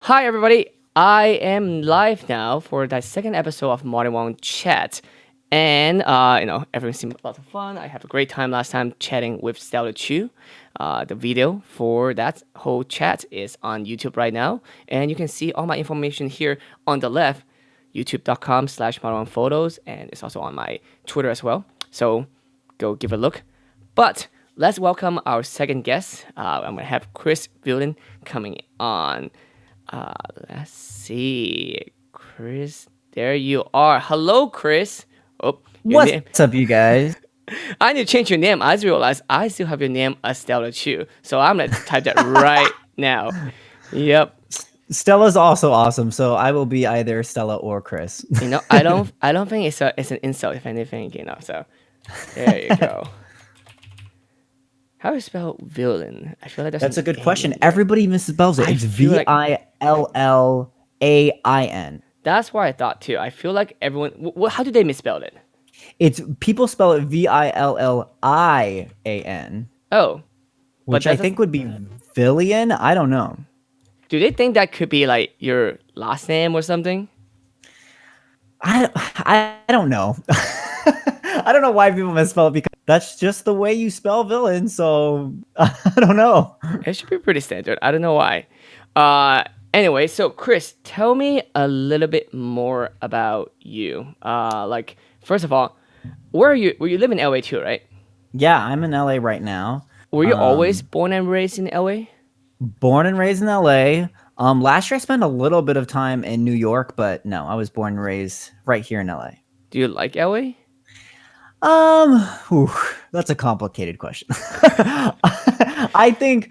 Hi, everybody. I am live now for the second episode of Modern Wong Chat. And, everything seemed a lot of fun. I had a great time last time chatting with Stella Chu. The video for that whole chat is on YouTube right now. And you can see all my information here on the left, youtube.com/modernphotos. And it's also on my Twitter as well. So go give a look. But let's welcome our second guest. I'm going to have Chris Villan coming on. Let's see. Chris, there you are. Hello, Chris. Oh, your name. What's up, you guys? I need to change your name. I just realized I still have your name as Stella Chu. So I'm going to type that right now. Yep. Stella's also awesome, so I will be either Stella or Chris. I don't think it's an insult, if anything, so there you go. How do you spell villain? I feel like That's a good an question. A in there. Everybody misspells it. I It's feel like- Villain. That's what I thought too. I feel like everyone. How do they misspell it? It's people spell it Villian. Oh, Which I think would be Villian. I don't know. Do they think that could be like your last name or something? I don't know. I don't know why people misspell it because that's just the way you spell villain. So I don't know. It should be pretty standard. I don't know why. Anyway, so Chris, tell me a little bit more about you. First of all, where are you? Well, you live in LA too, right? Yeah, I'm in LA right now. Were you always born and raised in LA? Born and raised in LA. Last year I spent a little bit of time in New York, but no, I was born and raised right here in LA. Do you like LA? That's a complicated question. I think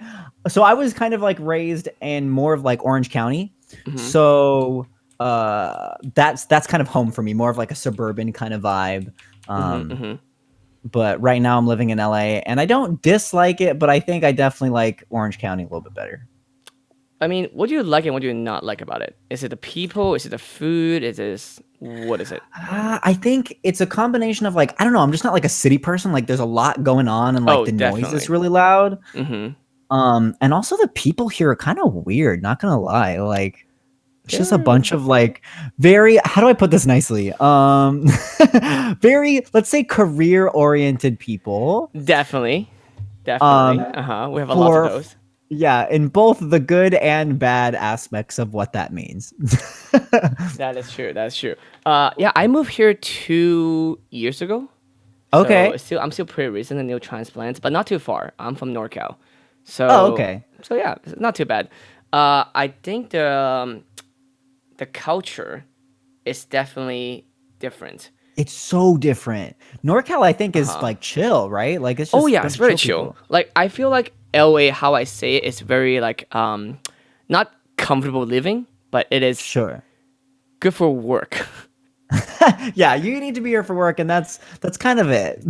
so. I was kind of like raised in more of like Orange County, so that's kind of home for me, more of like a suburban kind of vibe. But right now I'm living in LA, and I don't dislike it, but I think I definitely like Orange County a little bit better. I mean, what do you like and what do you not like about it? Is it the people? Is it the food? What is it? I think it's a combination of like, I don't know. I'm just not like a city person. Like there's a lot going on and like the noise is really loud. And also the people here are kind of weird. Not gonna lie. Like it's just a bunch of like very, how do I put this nicely? Very, let's say career oriented people. Definitely. We have a lot of those. Yeah, in both the good and bad aspects of what that means. That is true. That's true. Yeah, I moved here 2 years ago. Okay. So I'm still pretty recent, a new transplant, but not too far. I'm from NorCal. So okay. So yeah, it's not too bad. I think the culture is definitely different. It's so different. NorCal, I think, is like chill, right? Like it's just it's very chill. Like I feel like LA, how I say it, is very like not comfortable living, but it is good for work. Yeah, you need to be here for work, and that's kind of it.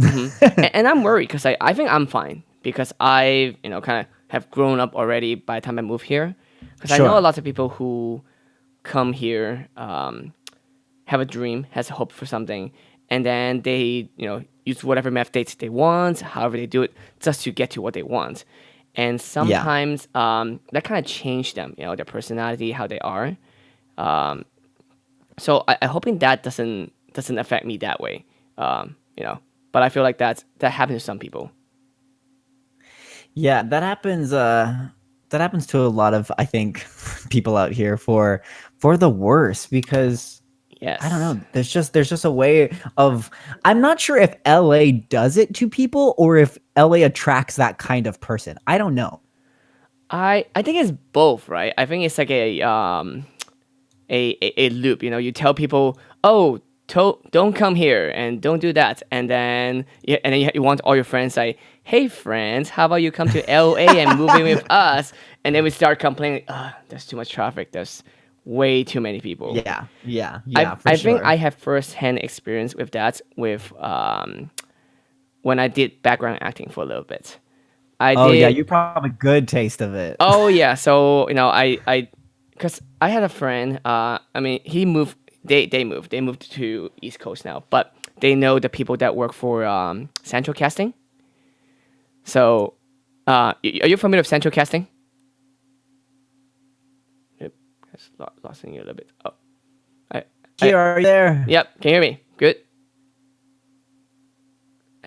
and I'm worried because I think I'm fine because I kind of have grown up already by the time I moved here. Because I know a lot of people who come here have a dream, has a hope for something, and then they use whatever methods they want, however they do it, just to get to what they want. And sometimes that kind of changed them, their personality, how they are. So I'm hoping that doesn't affect me that way, But I feel like that happens to some people. Yeah, that happens. That happens to a lot of, I think, people out here for the worse because. Yes. I don't know. There's just a way of. I'm not sure if LA does it to people or if LA attracts that kind of person. I don't know. I think it's both, right? I think it's like a loop. You tell people, oh, don't come here and don't do that, and then you want all your friends like, hey friends, how about you come to LA and move in with us? And then we start complaining, there's too much traffic. There's way too many people. Yeah. I think I have first-hand experience with that when I did background acting for a little bit. Yeah, you probably good taste of it. Oh yeah, so because I had a friend. I mean, he moved. They moved to East Coast now, but they know the people that work for Central Casting. So, are you familiar with Central Casting? Just losing you a little bit. Oh, I, Here, are you there? Yep, can you hear me? Good.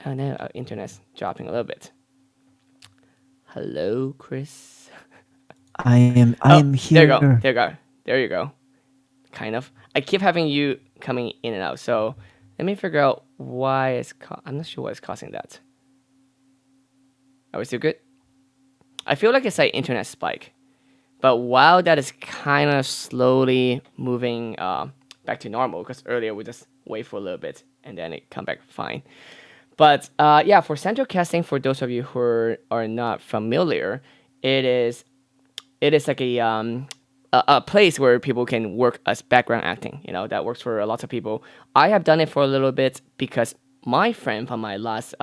Oh no, our internet's dropping a little bit. Hello, Chris. I am There you go. here. There you go. Kind of. I keep having you coming in and out. So let me figure out why it's. I'm not sure what is causing that. Are we still good? I feel like it's like internet spike, but while that is kind of slowly moving back to normal, because earlier we just wait for a little bit and then it come back fine. But yeah, for central casting, for those of you who are not familiar, it is like a place where people can work as background acting. You know, that works for a lot of people. I have done it for a little bit because my friend from my last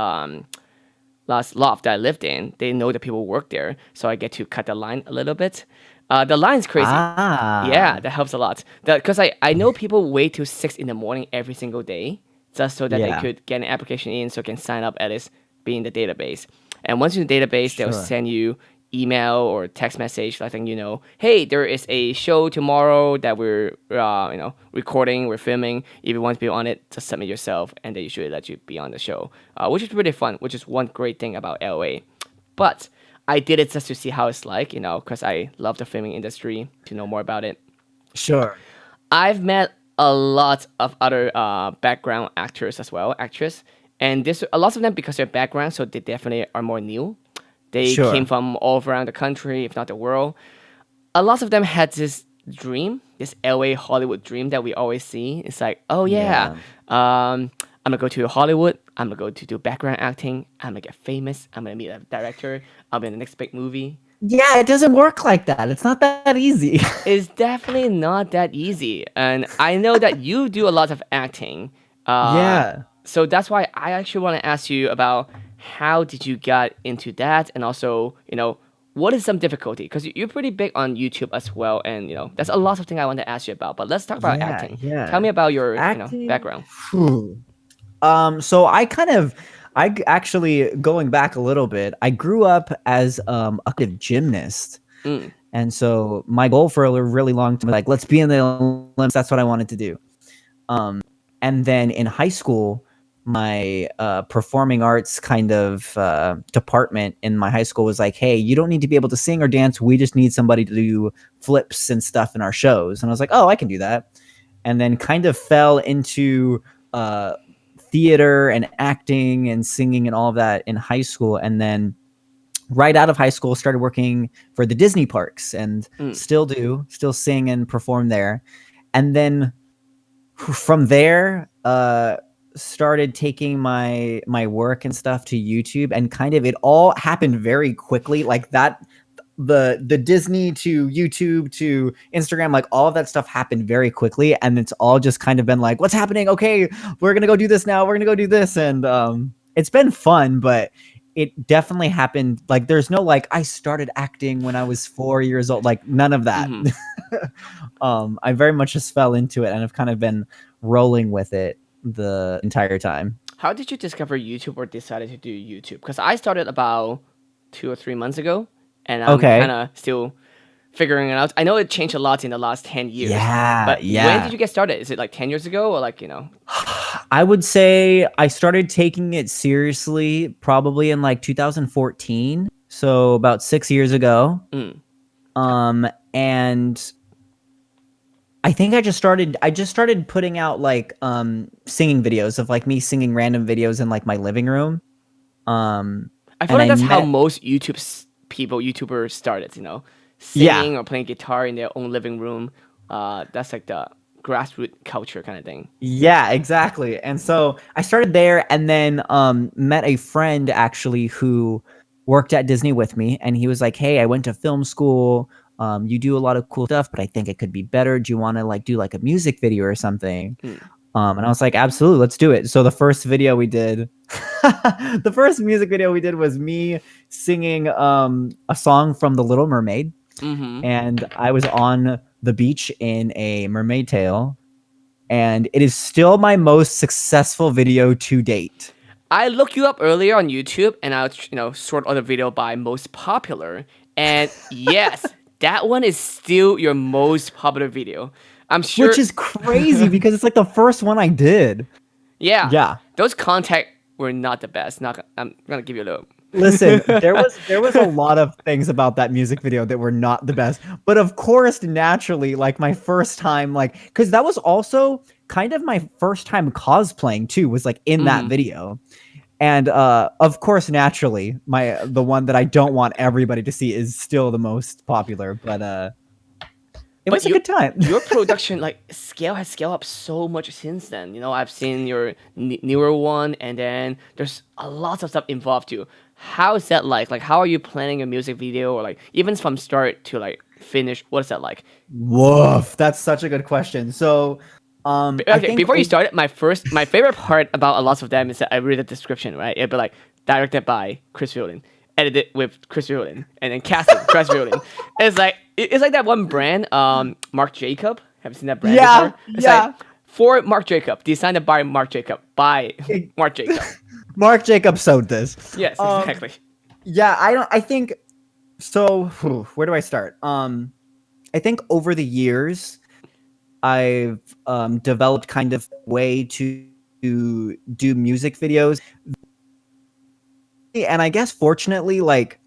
loft that I lived in, they know that people work there, so I get to cut the line a little bit. The line's crazy. Yeah, that helps a lot. Because I know people wait till 6 in the morning every single day just so that they could get an application in, so can sign up at least be in the database. And once you're in the database, they'll send you email or text message letting you know, hey, there is a show tomorrow that we're recording, we're filming. If you want to be on it, just submit yourself, and they usually let you be on the show, which is really fun. Which is one great thing about LA. But I did it just to see how it's like, because I love the filming industry, to know more about it. Sure. I've met a lot of other background actors as well, actress, and a lot of them, because their background, so they definitely are more new. They came from all around the country, if not the world. A lot of them had this dream, this LA Hollywood dream that we always see. It's like, oh yeah, I'm gonna go to Hollywood. I'm gonna go to do background acting. I'm gonna get famous. I'm gonna meet a director. I'll be in the next big movie. Yeah, it doesn't work like that. It's not that easy. It's definitely not that easy. And I know that you do a lot of acting. Yeah. So that's why I actually want to ask you about how did you get into that, and also, what is some difficulty? Because you're pretty big on YouTube as well, and there's a lot of things I want to ask you about. But let's talk about acting. Yeah. Tell me about your Acting? background. So I actually, going back a little bit, I grew up as a active gymnast. And so my goal for a really long time was like, let's be in the Olympics. That's what I wanted to do. And then in high school, my performing arts kind of department in my high school was like, hey, you don't need to be able to sing or dance. We just need somebody to do flips and stuff in our shows. And I was like, oh, I can do that. And then kind of fell into theater and acting and singing and all of that in high school. And then right out of high school, started working for the Disney parks, and still sing and perform there. And then from there, started taking my work and stuff to YouTube, and kind of it all happened very quickly, like that. The Disney to YouTube to Instagram, like all of that stuff happened very quickly, and it's all just kind of been like, what's happening? Okay, we're gonna go do this now. We're gonna go do this, and it's been fun, but it definitely happened. Like, there's no like, I started acting when I was 4 years old. Like, none of that. I very much just fell into it, and I've kind of been rolling with it the entire time. How did you discover YouTube, or decided to do YouTube? Because I started about 2 or 3 months ago, and I'm kind of still figuring it out. I know it changed a lot in the last 10 years. But when did you get started? Is it like 10 years ago, or like, I would say I started taking it seriously probably in like 2014. So about 6 years ago. And I think I just started putting out like singing videos of like me singing random videos in like my living room. I feel like that's how most YouTubers started, singing or playing guitar in their own living room. That's like the grassroots culture kind of thing. Yeah, exactly. And so I started there, and then met a friend actually who worked at Disney with me, and he was like, hey, I went to film school. You do a lot of cool stuff, but I think it could be better. Do you want to like do like a music video or something? And I was like, absolutely, let's do it. So the first video we did, the first music video we did was me singing a song from The Little Mermaid. And I was on the beach in a mermaid tail, and it is still my most successful video to date. I looked you up earlier on YouTube, and I sort of the video by most popular, and yes, that one is still your most popular video. I'm sure, which is crazy because it's like the first one I did. Yeah. Those contact were not the best. I'm gonna give you a little. Listen, there was a lot of things about that music video that were not the best. But of course, naturally, like my first time, like, because that was also kind of my first time cosplaying too, was like in that video. And of course, naturally, the one that I don't want everybody to see is still the most popular, but it was a good time. Your production like has scaled up so much since then. You know, I've seen your newer one, and then there's a lot of stuff involved too. How is that like? Like, how are you planning a music video, or like even from start to like finish? What is that like? Woof, that's such a good question. So, okay, before you start, my favorite part about a lot of them is that I read the description, right? It'd be like directed by Chris Violin, edited with Chris Violin, and then casted Chris Violin. It's like that one brand, Marc Jacob. Have you seen that brand before? It's like, for Marc Jacob, designed by Marc Jacob, by Marc Jacob. Marc Jacob sewed this. Yes, exactly. Yeah, I think so. Where do I start? I think over the years, I've developed kind of way to do music videos, and I guess fortunately, like,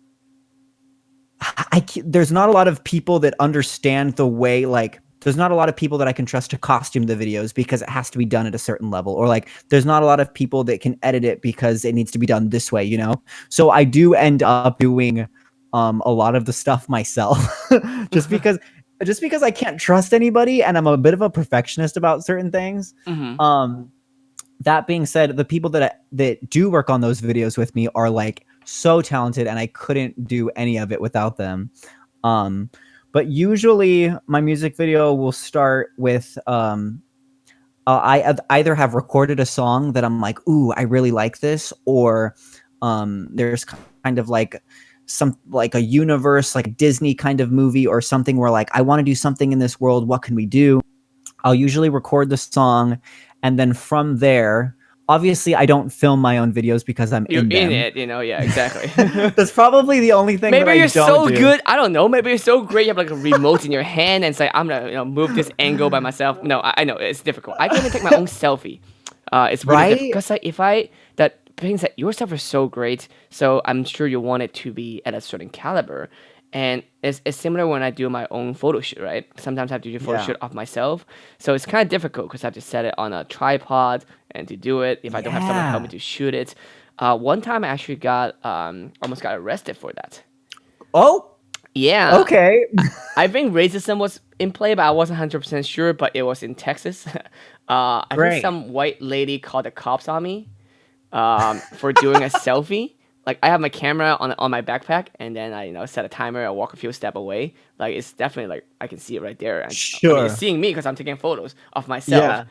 there's not a lot of people that understand the way, like, there's not a lot of people that I can trust to costume the videos because it has to be done at a certain level, or like there's not a lot of people that can edit it because it needs to be done this way, you know? So I do end up doing a lot of the stuff myself just because I can't trust anybody, and I'm a bit of a perfectionist about certain things. That being said, the people that do work on those videos with me are like so talented, and I couldn't do any of it without them. But usually my music video will start with I either have recorded a song that I'm like, ooh, I really like this, or there's kind of like like a universe, like a Disney kind of movie or something where like I want to do something in this world. What can we do? I'll usually record the song, and then from there, obviously I don't film my own videos because You're in them. it, you know. Yeah, exactly. That's probably the only thing. Maybe that you're I don't so do. good. I don't know. Maybe you're so great. You have like a remote in your hand, and it's like I'm gonna move this angle by myself. No, I know it's difficult. I can't even take my own selfie. It's really difficult because like if that things that your stuff is so great, so I'm sure you want it to be at a certain caliber. And it's similar when I do my own photo shoot, right? Sometimes I have to do a photo shoot of myself. So it's kind of difficult because I have to set it on a tripod and to do it if I don't have someone help me to shoot it. One time I actually almost got arrested for that. Oh? Yeah. Okay. I think racism was in play, but I wasn't 100% sure, but it was in Texas. I think some white lady called the cops on me for doing a selfie. Like I have my camera on my backpack, and then I set a timer. I walk a few steps away. Like it's definitely like I can see it right there. And, sure. It's seeing me because I'm taking photos of myself. Yeah.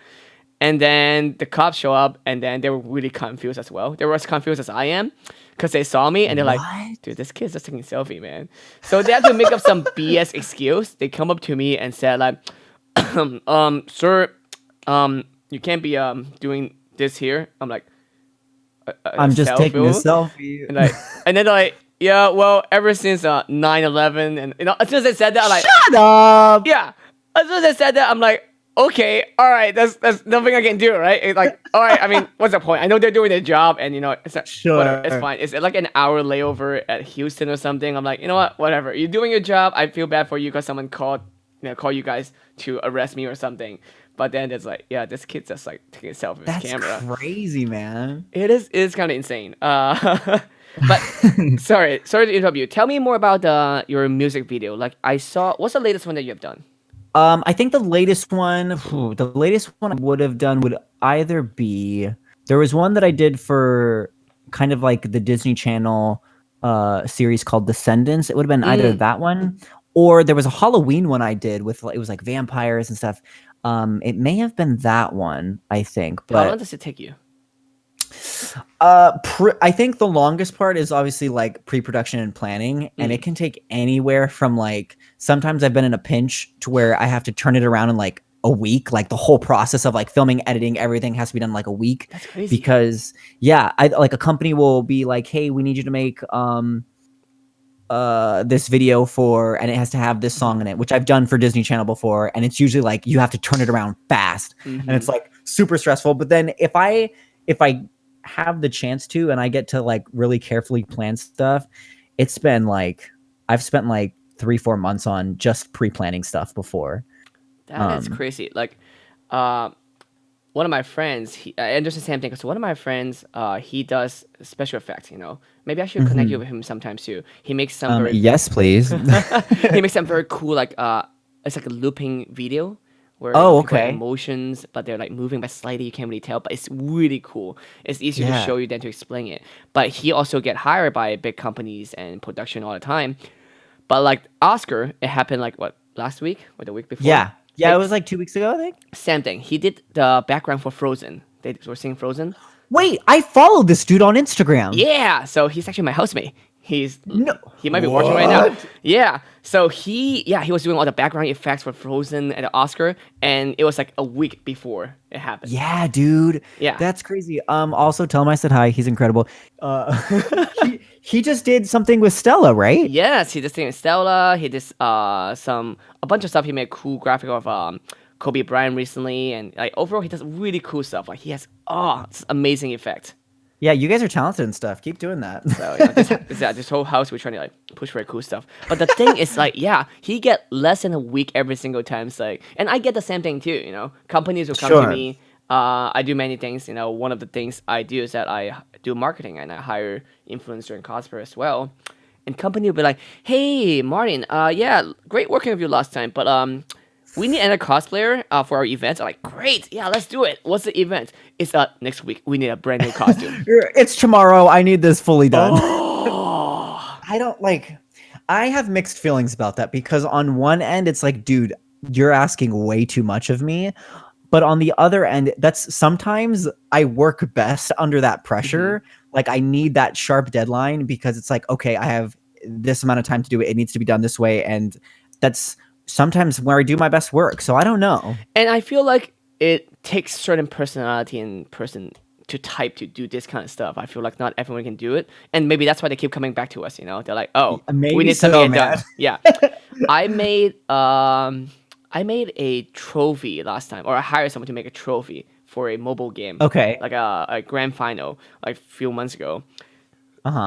And then the cops show up, and then they were really confused as well. They were as confused as I am because they saw me, and they're like, "Dude, this kid's just taking a selfie, man." So they had to make up some BS excuse. They come up to me and said like, "Sir, you can't be doing this here." I'm like, I'm just taking a selfie. And then they're like, yeah, well, ever since 9/11, and as soon as they said that, I'm like, shut up. Yeah, as soon as they said that, I'm like, okay, all right, that's nothing I can do, right? It's like, all right, I mean, what's the point? I know they're doing their job, and it's not, whatever, it's fine. It's like an hour layover at Houston or something. I'm like, you know what, whatever. You're doing your job. I feel bad for you because someone call you guys to arrest me or something. But then it's like, yeah, this kid's just like taking a selfie with his camera. That's crazy, man. It is kind of insane. But sorry to interrupt you. Tell me more about your music video. Like I saw, what's the latest one that you have done? I think the latest one I would have done would either be, there was one that I did for kind of like the Disney Channel series called Descendants. It would have been either that one, or there was a Halloween one I did with, it was like vampires and stuff. It may have been that one, I think. But how long does it take you? I think the longest part is obviously like pre-production and planning, and it can take anywhere from like, sometimes I've been in a pinch to where I have to turn it around in like a week. Like the whole process of like filming, editing, everything has to be done in like a week. That's crazy. Because like a company will be like, hey, we need you to make this video for, and it has to have this song in it, which I've done for Disney Channel before, and it's usually like you have to turn it around fast, and it's like super stressful. But then if I have the chance to, and I get to like really carefully plan stuff, it's been like I've spent like 3-4 months on just pre-planning stuff before. That is crazy. Like, one of my friends, and there's the same thing. So one of my friends, he does special effects. Maybe I should connect you with him sometime too. He makes some yes, please. he makes some very cool, like it's like a looping video where people have emotions, but they're like moving but slightly. You can't really tell, but it's really cool. It's easier to show you than to explain it. But he also get hired by big companies and production all the time. But like Oscar, it happened like what, last week or the week before? Yeah, it was like 2 weeks ago, I think. Same thing. He did the background for Frozen. They were singing Frozen. Wait, I followed this dude on Instagram. Yeah, so he's actually my housemate. He might be watching right now. Yeah, so he was doing all the background effects for Frozen at the Oscar, and it was like a week before it happened. Yeah, dude. Yeah, that's crazy. Also, tell him I said hi. He's incredible. He just did something with Stella, right? Yes, he did something with Stella. He did a bunch of stuff. He made a cool graphic of Kobe Bryant recently, and like overall, he does really cool stuff. Like he has it's amazing effect. Yeah, you guys are talented and stuff. Keep doing that. So this whole house we're trying to like push for cool stuff. But the thing is like, he get less than a week every single time. So like, and I get the same thing too. Companies will come to me. I do many things. One of the things I do is that I do marketing and I hire influencer and cosplayer as well. And company will be like, "Hey, Martin, great working with you last time, but we need another cosplayer for our event." I'm like, "Great, yeah, let's do it. What's the event?" It's next week. We need a brand new costume. It's tomorrow. I need this fully done. Oh. I have mixed feelings about that because on one end, it's like, dude, you're asking way too much of me. But on the other end, that's sometimes I work best under that pressure. Like I need that sharp deadline because it's like, okay, I have this amount of time to do it. It needs to be done this way. And that's sometimes where I do my best work. So I don't know. And I feel like it takes certain personality and person to type to do this kind of stuff. I feel like not everyone can do it. And maybe that's why they keep coming back to us, They're like, "Oh, we need something done." Yeah. I made a trophy last time, or I hired someone to make a trophy for a mobile game. Okay. Like a grand final, like a few months ago.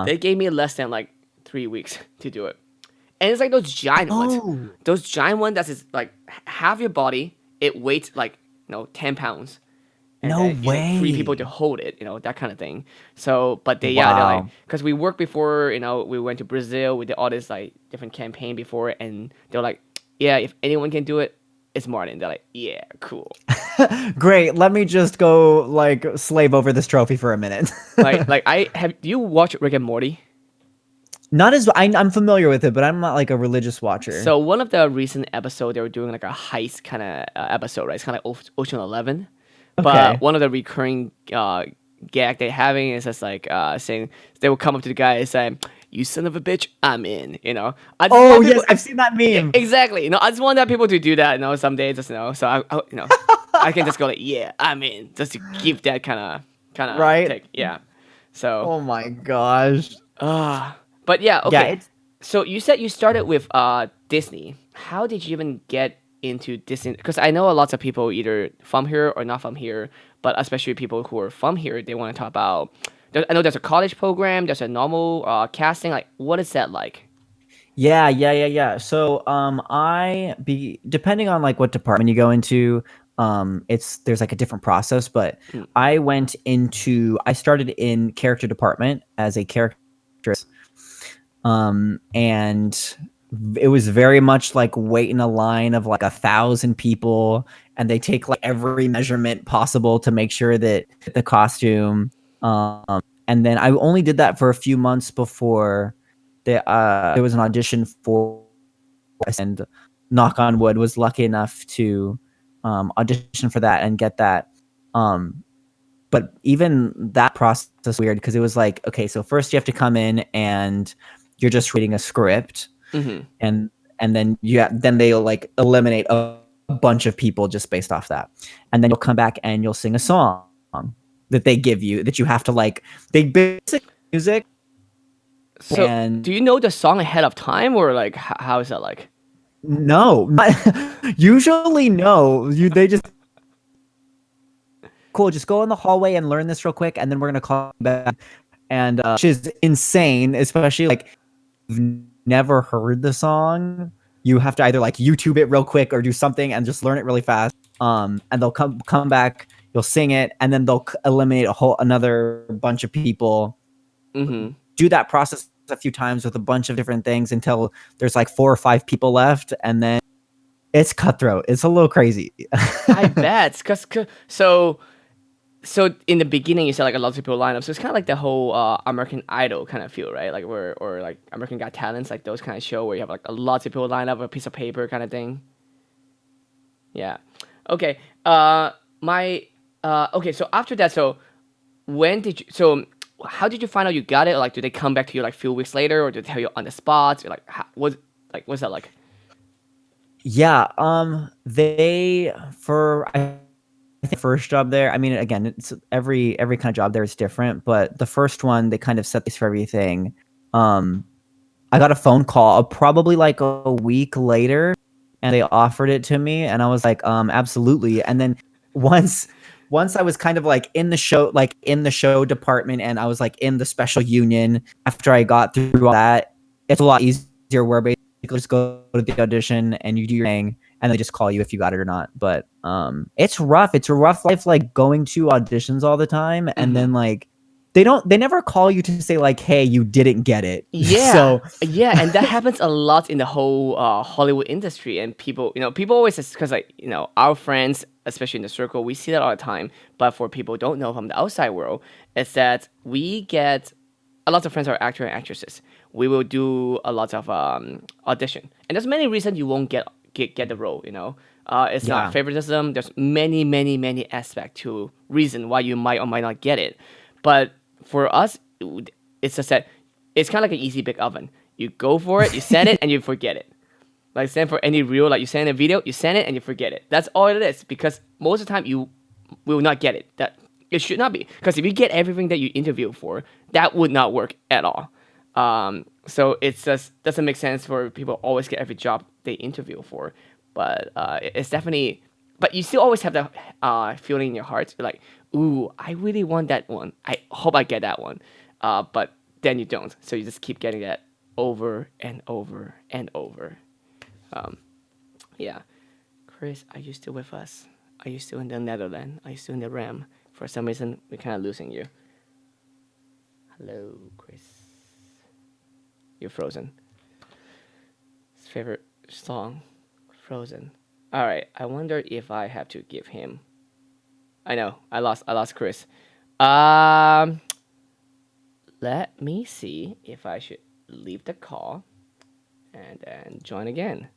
They gave me less than like 3 weeks to do it. And it's like those giant ones. Those giant ones that's like half your body. It weighs like 10 pounds. And no way. 3 people to hold it, that kind of thing. So, but they're like, because we worked before, we went to Brazil, we did all this like different campaign before, and they're like, "Yeah, if anyone can do it, it's Martin." They're like, "Yeah, cool." Great. Let me just go like slave over this trophy for a minute. Do you watch Rick and Morty? Not as I'm familiar with it, but I'm not like a religious watcher. So one of the recent episodes, they were doing like a heist kind of episode, right? It's kind of like Ocean 11. Okay. But one of the recurring gag they're having is just like saying, they will come up to the guy and say, "You son of a bitch, I'm in." I've seen that meme. Exactly. I just want people to do that. Someday, just So I I can just go like, "Yeah, I'm in," just to give that kind of right. Take. Yeah. So. Oh my gosh. But yeah. Okay. Yeah, so you said you started with Disney. How did you even get into Disney? Because I know lots of people either from here or not from here, but especially people who are from here, they want to talk about. I know there's a college program, there's a normal casting. Like, what is that like? Yeah. So, depending on like what department you go into, there's like a different process. But I started in character department as a character, and it was very much like wait in a line of like 1,000 people, and they take like every measurement possible to make sure that the costume. And then I only did that for a few months before there was an audition for, and knock on wood, was lucky enough to audition for that and get that. But even that process was weird because it was like, okay, so first you have to come in and you're just reading a script, and then then they'll like eliminate a bunch of people just based off that, and then you'll come back and you'll sing a song that they give you that you have to like. They basic music So, And do you know the song ahead of time, or like how is that like? no, usually no. They just cool. Just go in the hallway and learn this real quick, and then we're gonna call you back. And which is insane, especially like you've never heard the song. You have to either like YouTube it real quick or do something and just learn it really fast. And they'll come back. You'll sing it, and then they'll eliminate another bunch of people. Mm-hmm. Do that process a few times with a bunch of different things until there's like 4 or 5 people left, and then it's cutthroat. It's a little crazy. I bet, so in the beginning you said like a lot of people line up, so it's kind of like the whole American Idol kind of feel, right? Like where or like American Got Talents, like those kind of show where you have like a lot of people line up a piece of paper kind of thing. Yeah. Okay. My. Okay. So after that, so when did you? So how did you find out you got it? Or like, do they come back to you like a few weeks later, or do they tell you on the spot? Or like, what's that like? Yeah, they for I think first job there. I mean, again, it's every kind of job there is different, but the first one they kind of set this for everything. Um, I got a phone call probably like a week later, and they offered it to me, and I was like, absolutely. And then once once I was kind of like in the show department, and I was like in the special union after I got through all that, it's a lot easier where basically just go to the audition and you do your thing, and they just call you if you got it or not. But it's rough. It's a rough life, like going to auditions all the time, and Mm-hmm. then like they never call you to say like, hey, you didn't get it. Yeah, So yeah, and that happens a lot in the whole Hollywood industry. And people, people always, because like our friends, especially in the circle, we see that all the time. But for people who don't know from the outside world, it's that we get a lot of friends are actors and actresses. We will do a lot of audition, and there's many reasons you won't get the role. It's not yeah, favoritism. There's many aspects to reason why you might or might not get it. But for us, it's just that it's kind of like an easy big oven. You go for it, you send it, and you forget it. Like send for any reel, like you send a video, you send it and you forget it. That's all it is. Because most of the time you will not get it. That it should not be. Because if you get everything that you interview for, that would not work at all. So it's just doesn't make sense for people always get every job they interview for. But it's definitely. But you still always have that feeling in your heart, like, ooh, I really want that one. I hope I get that one. But then you don't. So you just keep getting that over and over and over. Um, yeah. Chris, are you still with us? Are you still in the Netherlands? Are you still in the RAM? For some reason, we're kind of losing you. Hello, Chris. You're frozen. His favorite song, Frozen. All right. I wonder if I have to give him. I know. I lost Chris. Um, Let me see if I should leave the call and then join again.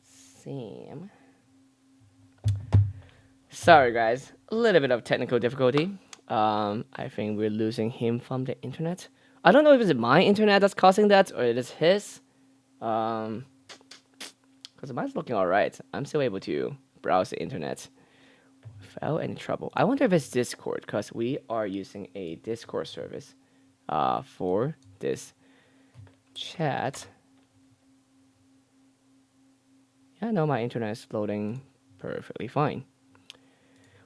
Sam. Sorry, guys. A little bit of technical difficulty. I think we're losing him from the internet. I don't know if it's my internet that's causing that or it is his. Because mine's looking alright. I'm still able to browse the internet without any trouble. I wonder if it's Discord because we are using a Discord service for this chat. Yeah, no, my internet is loading perfectly fine.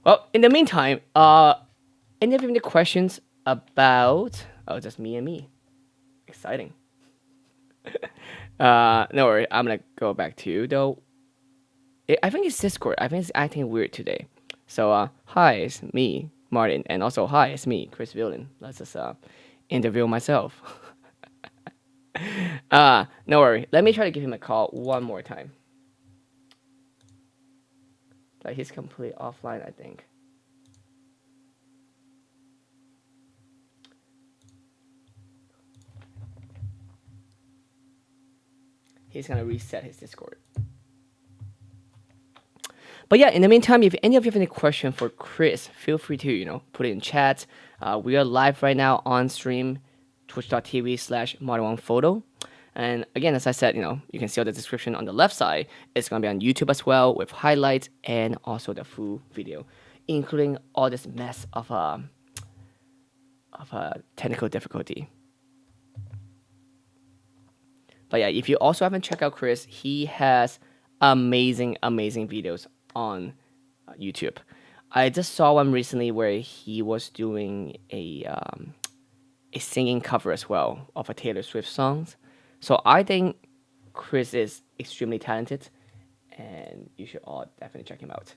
Well, in the meantime, any of you have any questions about? Oh, just me and me. Exciting. No worry, I'm gonna go back to you though. I think it's Discord. I think it's acting weird today. So, hi, it's me, Martin, and also hi, it's me, Chris Villan. Let's just interview myself. No worry. Let me try to give him a call one more time. But he's completely offline, I think. He's gonna reset his Discord. But yeah, in the meantime, if any of you have any question for Chris, feel free to put it in chat. We are live right now on stream, twitch.tv/ModernOnePhoto. And again, as I said, you can see all the description on the left side. It's gonna be on YouTube as well with highlights and also the full video. including all this mess of technical difficulty. But yeah, if you also haven't checked out Chris, he has amazing videos on YouTube. I just saw one recently where he was doing a singing cover as well of a Taylor Swift songs. So I think Chris is extremely talented, and you should all definitely check him out.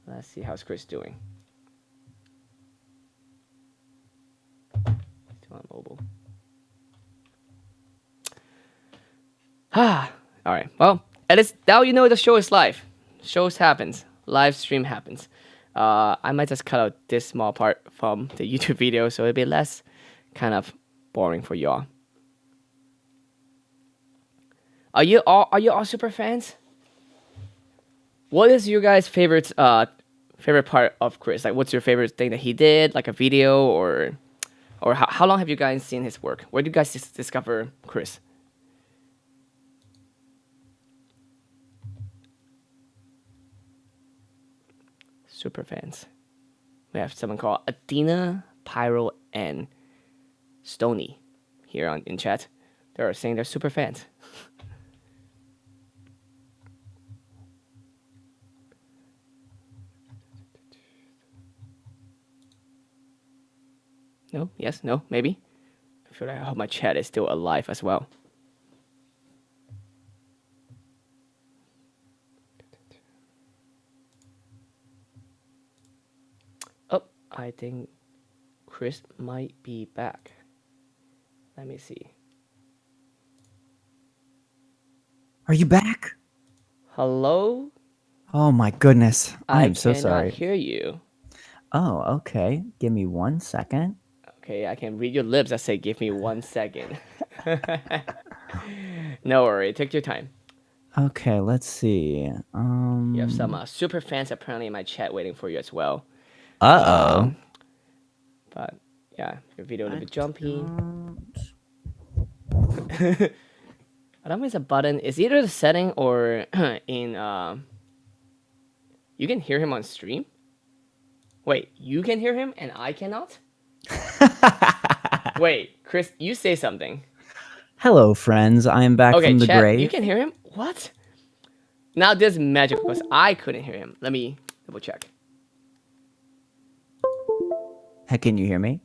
Let's see how's Chris doing. Still on mobile. All right. Well, at least now you know the show is live. Shows happens. Live stream happens. I might just cut out this small part from the YouTube video so it'll be less kind of boring for y'all. Are you all super fans? What is your guys' favorite part of Chris? Like, what's your favorite thing that he did, like a video, or how long have you guys seen his work? Where did you guys discover Chris? Super fans. We have someone called Adina, Pyro, and Stony here in chat. They're saying they're super fans. No? Yes? No? Maybe? I feel like I hope my chat is still alive as well. Oh, I think Chris might be back. Let me see. Are you back? Hello? Oh my goodness. I am so sorry. I cannot hear you. Oh, okay. Give me 1 second. Okay, I can read your lips that say give me 1 second. No worry, take your time. Okay, let's see. You have some super fans apparently in my chat waiting for you as well. Uh-oh. But yeah, your video a little bit jumpy. I don't know if it's a button. It's either the setting or in you can hear him on stream? Wait, you can hear him and I cannot? Wait, Chris, you say something. Hello, friends. I am back from the chat, grave. You can hear him? What? Now this is magic because I couldn't hear him. Let me double check. Heck, can you hear me?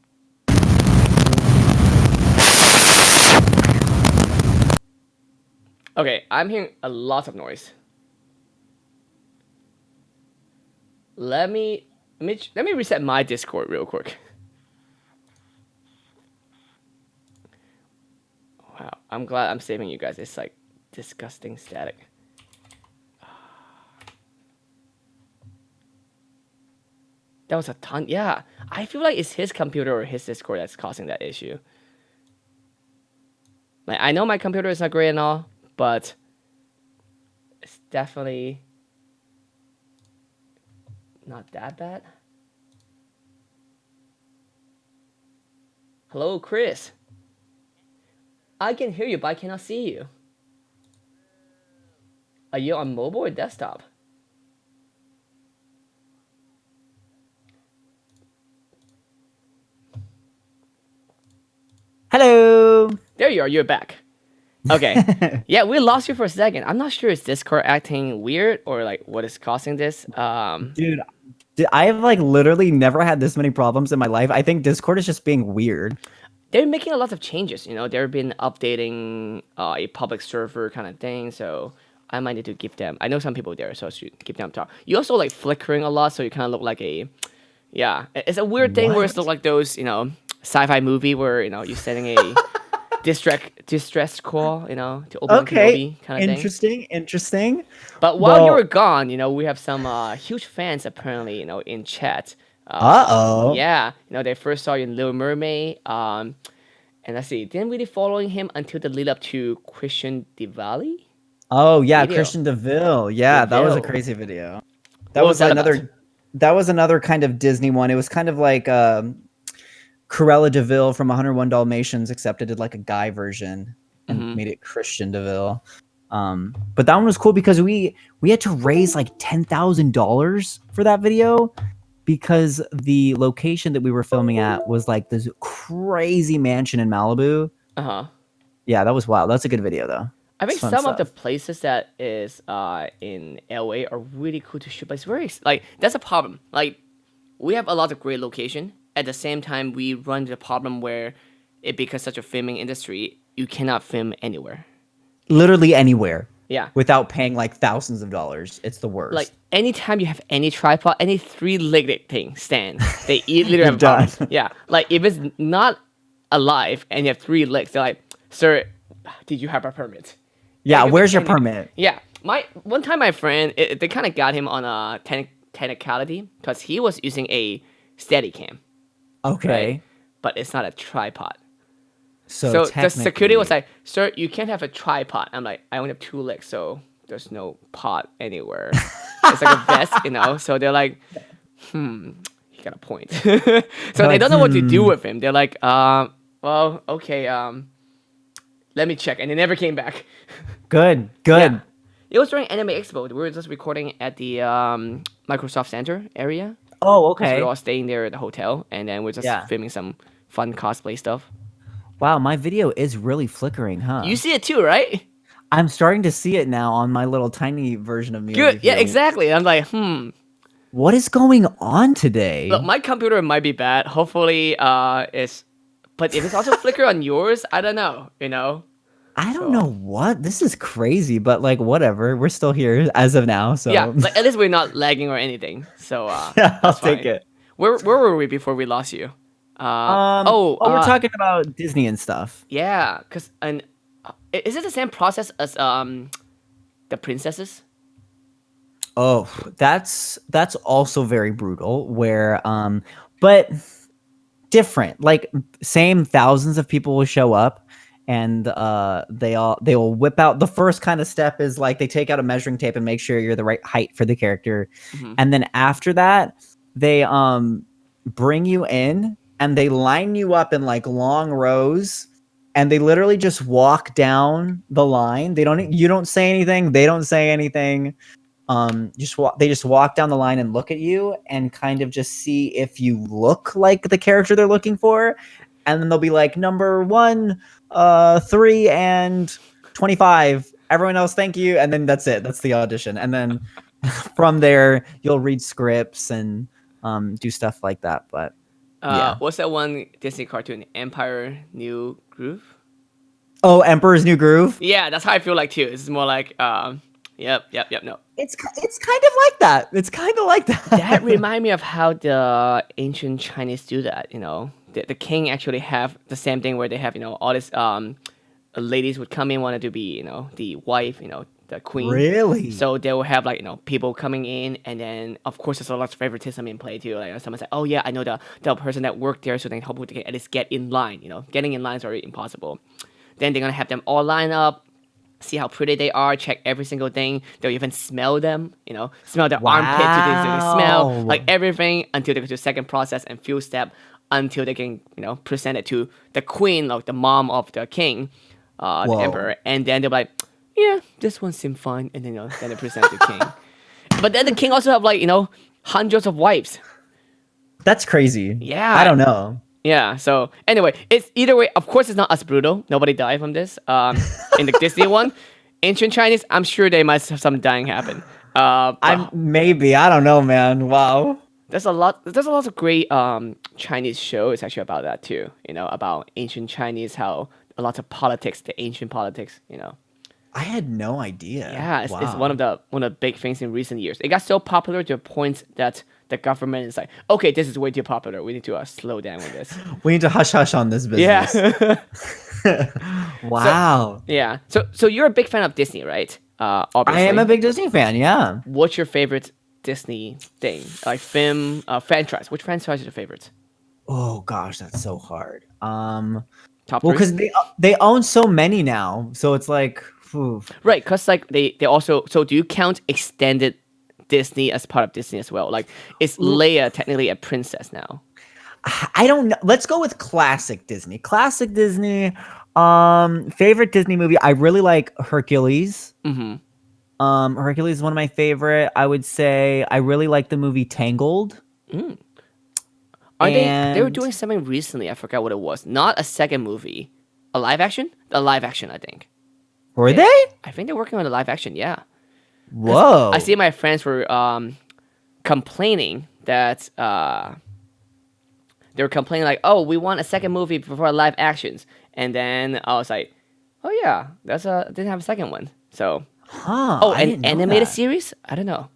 Okay, I'm hearing a lot of noise. Let me reset my Discord real quick. Wow, I'm glad I'm saving you guys. It's like disgusting static. That was a ton. Yeah, I feel like it's his computer or his Discord that's causing that issue. Like, I know my computer is not great and all, but it's definitely not that bad. Hello, Chris. I can hear you, but I cannot see you. Are you on mobile or desktop? Hello. There you are. You're back. Okay. Yeah, we lost you for a second. I'm not sure is Discord acting weird or like what is causing this. Dude, I have like literally never had this many problems in my life. I think Discord is just being weird. They're making a lot of changes. You know, they've been updating a public server kind of thing. So I might need to give them. I know some people there, so I should give them talk. You also like flickering a lot, so you kind of look like a. Yeah, it's a weird thing where it's look like those sci-fi movie where you're sending a distress call to open Kenobi kind of thing. Interesting. But while you were gone, we have some huge fans apparently in chat. Yeah, they first saw you in Little Mermaid. And let's see, didn't really following him until the lead up to Christian Diwali. Oh yeah, video. Christian DeVille. Yeah, that was a crazy video. That was another. That was another kind of Disney one. It was kind of like Cruella DeVille from 101 Dalmatians, except it did like a guy version and made it Christian DeVille. But that one was cool because we had to raise like $10,000 for that video. because the location that we were filming at was like this crazy mansion in Malibu. Uh-huh. Yeah, that was wild. That's a good video though. I It's think fun some of the stuff. places that is in LA are really cool to shoot, but it's very like that's a problem. Like we have a lot of great location. At the same time, we run the problem where it becomes such a filming industry, you cannot film anywhere. Literally anywhere. Yeah. Without paying like thousands of dollars. It's the Like worst. anytime you have any tripod, any three-legged thing stand, they literally You're have a problem. done. Yeah. Like if it's not alive and you have three legs, they're like, sir, did you have a permit? Yeah, It could be where's your anything. permit? Yeah, my one time my friend they kind of got him on a technicality because he was using a Steadicam, Okay. right? But it's not a tripod. So So the security was technically, like, "Sir, you can't have a tripod." I'm like, "I only have two legs, so there's no pod anywhere. It's like a vest, you know." So they're like, he got a point. So they like, don't know what to do with him. They're like, well, okay, let me check," and they never came back. good, Yeah. good. It was during Anime Expo. We were just recording at the Microsoft Center area. Oh, Because we were okay. all staying there at the hotel, and then we're just Yeah. filming some fun cosplay stuff. Wow, my video is really flickering, You huh? see it too, right? I'm starting to see it now on my little tiny version of me over Good. Yeah, here. exactly. I'm like, What is going on Look, today? my computer might be bad. Hopefully, it's. But if it's also flicker on yours, I don't know. You know. I don't So know what. This is crazy, but like whatever. We're still here as of now, yeah, so like at least we're not lagging or anything. So yeah, I'll that's take fine. it. Where were we before we lost you? Oh, We're talking about Disney and stuff. yeah, cause and is it the same process as the princesses? Oh, that's also very brutal where but different. Like same thousands of people will show up and they will whip out the first kind of step is like they take out a measuring tape and make sure you're the right height for the character. Hmm. And then after that, they bring you in and they line you up in like long rows and they literally just walk down the line. You don't say anything, they don't say anything. They just walk down the line and look at you and kind of just see if you look like the character they're looking for, and then they'll be like number 1, 3 and 25, everyone else thank you, and then that's it, that's the audition. And then from there you'll read scripts and do stuff like that. But yeah. What's that one Disney cartoon? Empire New Groove. Oh, Emperor's New Groove. Yeah, that's how I feel like too. It's more like, yep. No, It's kind of like that. It's kind of like that. that remind me of how the ancient Chinese do that. You know, the king actually have the same thing where they have all these ladies would come in wanted to be the wife, the queen. Really? So they will have like people coming in, and then of course there's a lot of favoritism in play too. Like someone say, oh yeah, I know the person that worked there, so then hopefully they can at least get in line. Getting in line is already impossible. Then they're gonna have them all line up, see how pretty they are, check every single thing. They'll even smell them, smell their armpit to they smell, Wow. like everything until they go to the second process and few step until they can, present it to the queen, like the mom of the king, the Whoa. emperor. And then they're like, yeah, this one seemed fine. And then, then they present to the king. But then the king also have like, hundreds of wives. That's crazy. Yeah. I don't know. Yeah, so anyway, it's either way. Of course, it's not as brutal. Nobody died from this. In the Disney one, ancient Chinese, I'm sure they must have some dying happen. I don't know, man. Wow. There's a lot. There's a lot of great Chinese shows actually about that too. About ancient Chinese, how a lot of politics, the ancient politics. I had no idea. Yeah, it's Wow. one of the big things in recent years. It got so popular to a point that the government is like, okay, this is way too popular. We need to slow down with this. We need to hush hush on this business. Yeah. Wow. Yeah. So you're a big fan of Disney, right? Obviously. I am a big Disney fan, yeah. What's your favorite Disney thing? Like film, franchise. Which franchise is your favorite? Oh gosh, that's so hard. Top Well, three? because they own so many now, so it's like, phew. Right, because like they also. So do you count extended Disney as part of Disney as well? Like, is Leia technically a princess now? I don't know. Let's go with classic Disney. Classic Disney. Favorite Disney movie. I really like Hercules. Mm-hmm. Hercules is one of my favorite. I would say I really like the movie Tangled. Mm. Are they were doing something recently? I forgot what it was. Not a second movie, a live action. A live action, I think. Were they? I think they're working on a live action. Yeah. Because I Whoa. see my friends were complaining that they were complaining like, "Oh, we want a second movie before live actions," and then I was like, "Oh yeah, didn't have a second one." So, I an didn't know animated that. series? I don't know,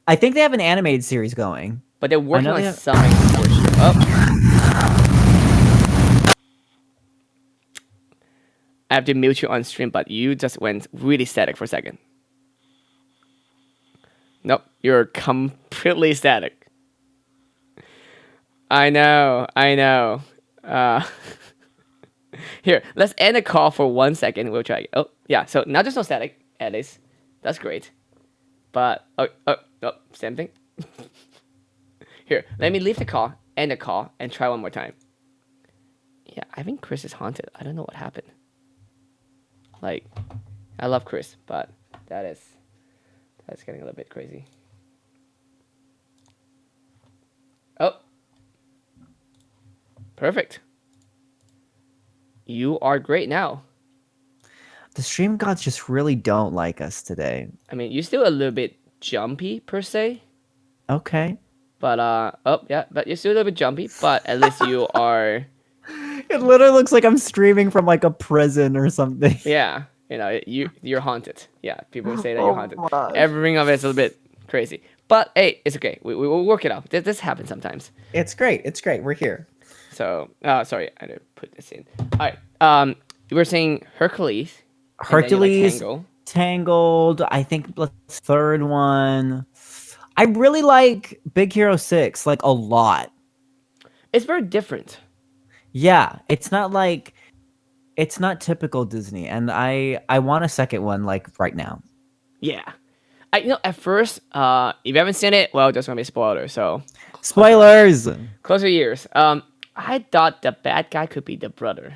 I think they have an animated series going. but they're I working know on they have. something for sure. Oh, I have to mute you on stream, but you just went really static for a second. Nope, you're completely static. I know, I know. Uh, Here, let's end the call for 1 second. We'll try. Oh, yeah. So now there's no static, at least. That's great. But same thing. Here, let me leave the call, end the call, and try one more time. Yeah, I think Chris is haunted. I don't know what happened. Like, I love Chris, but that's getting a little bit crazy. Oh, perfect. You are great now. The stream gods just really don't like us today. I mean, you're still a little bit jumpy per se. Okay. But but you're still a little bit jumpy. But at least you are. It literally looks like I'm streaming from like a prison or something. Yeah, you're haunted. Yeah, people say that you're haunted. Oh gosh. Everything of it's a little bit crazy. But hey, it's okay. We will work it out. This happens sometimes. It's great. It's great. We're here. So, sorry, I didn't put this in. All right. You were saying Hercules. Hercules, Tangled. I think the third one. I really like Big Hero 6, like a lot. It's very different. Yeah, it's not typical Disney, and I want a second one like right now. Yeah. At first, if you haven't seen it, well, there's gonna be a spoiler. So spoilers. Close your ears. I thought the bad guy could be the brother.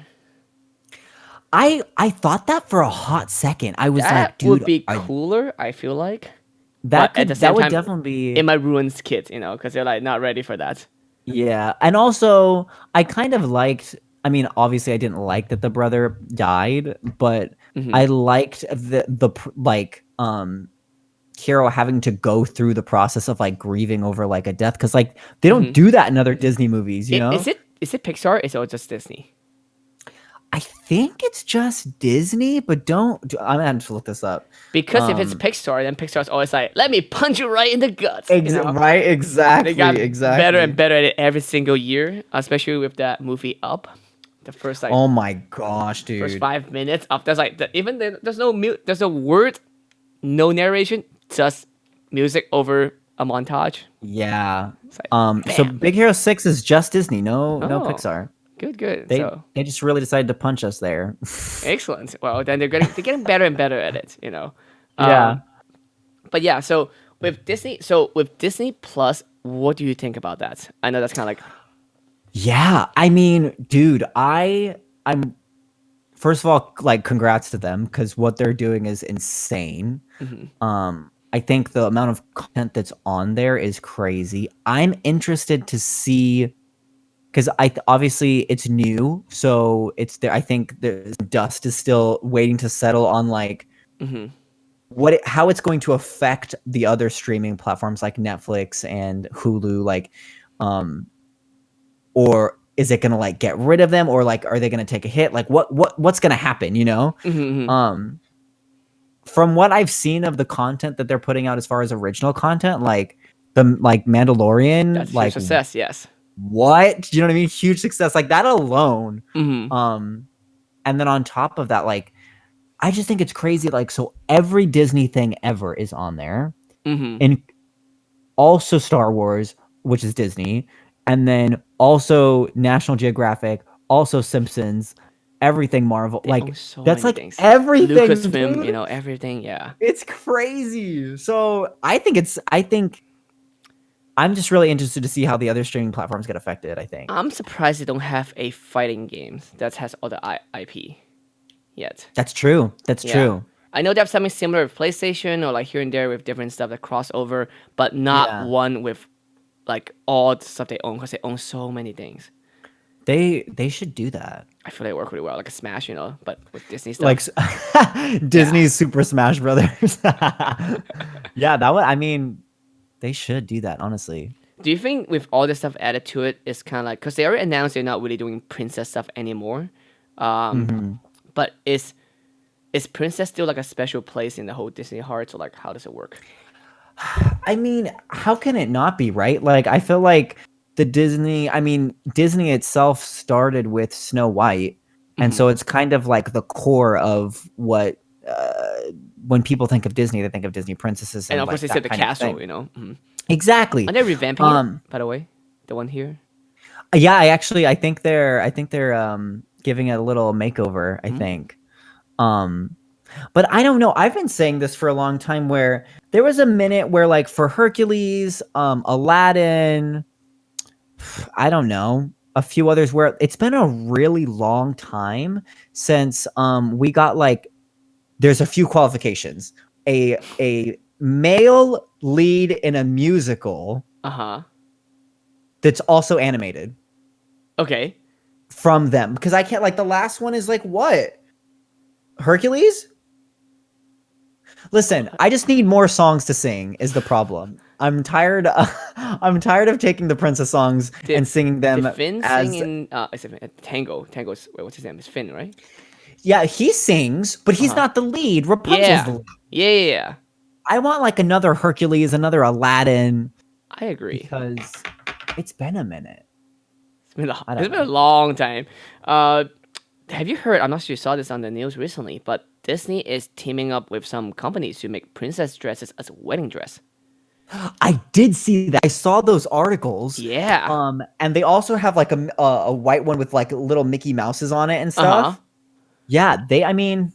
I thought that for a hot second. I was that like, dude, would be cooler. I feel like that would definitely be. It might ruin kids, because they're like not ready for that. Yeah, and also I kind of liked. I mean, obviously, I didn't like that the brother died, but I liked the hero having to go through the process of like grieving over like a death, because like they don't do that in other Disney movies. You know, is it Pixar? Is it just Disney? I think it's just Disney, but I'm gonna have to look this up. Because if it's Pixar, then Pixar's always like, "Let me punch you right in the guts." Right? Exactly. They got better and better at it every single year, especially with that movie Up. The first oh my gosh, dude! First 5 minutes of there's like there's no there's no word, no narration, just music over a montage. Yeah. So Big Hero 6 is just Disney, no Pixar. Good. They just really decided to punch us there. Excellent. Well, then they're getting better and better at it, Yeah. But yeah, so with Disney Plus, what do you think about that? I know that's kind of like. Yeah, I mean, dude, I'm first of all, like, congrats to them, because what they're doing is insane. I think the amount of content that's on there is crazy. I'm interested to see, because obviously it's new, so it's there. I think the dust is still waiting to settle on like how it's going to affect the other streaming platforms like Netflix and Hulu, like, or is it gonna like get rid of them, or like are they gonna take a hit? Like what's gonna happen? From what I've seen of the content that they're putting out as far as original content, like the Mandalorian, that's like success, yes. What? Do you know what I mean? Huge success, like that alone. And then on top of that, like, I just think it's crazy. Like, so every Disney thing ever is on there, and also Star Wars, which is Disney, and then also National Geographic, also Simpsons, everything Marvel. Like, that's like things. Everything. Lucasfilm, everything. Yeah, it's crazy. So I think I'm just really interested to see how the other streaming platforms get affected. I think I'm surprised they don't have a fighting game that has all the IP yet. That's true. True. I know they have something similar with PlayStation, or like here and there with different stuff that cross over, but not one with like all the stuff they own because they own so many things. They should do that. I feel they work really well, like a Smash, but with Disney Like stuff. Disney's Super Smash Brothers. Yeah, that would. I mean, they should do that. Honestly. Do you think with all this stuff added to it, it's kind of like because they already announced they're not really doing princess stuff anymore, Mm-hmm. but is princess still like a special place in the whole Disney heart? So like, how does it work? I mean, how can it not be, right? Like, I feel like Disney itself started with Snow White, and so it's kind of like the core of what when people think of Disney, they think of Disney princesses, And and of course, like they that said the kind of castle, thing. Mhm. Exactly. Are they revamping it, by the way? The one here? Yeah, I think they're giving it a little makeover, I think. But I don't know. I've been saying this for a long time where there was a minute where like for Hercules, Aladdin, I don't know, a few others where it's been a really long time since we got like there's a few qualifications. A male lead in a musical that's also animated Okay. from them. Because I can't like the last one is like what? Hercules? Listen, I just need more songs to sing is the problem. I'm tired I'm tired of taking the princess songs and singing them Did Finn as sing in is it Tango? Tango's wait, what's his name? It's Finn, right? yeah, he sings, but he's not the lead. Rapunzel's the Yeah. lead. Yeah. I want like another Hercules, another Aladdin I agree. because it's been a minute. It's been a long time. Have you heard? I'm not sure you saw this on the news recently, but Disney is teaming up with some companies to make princess dresses as a wedding dress. I did see that. I saw those articles. Yeah. And they also have like a white one with like little Mickey Mouses on it and stuff. Yeah, I mean,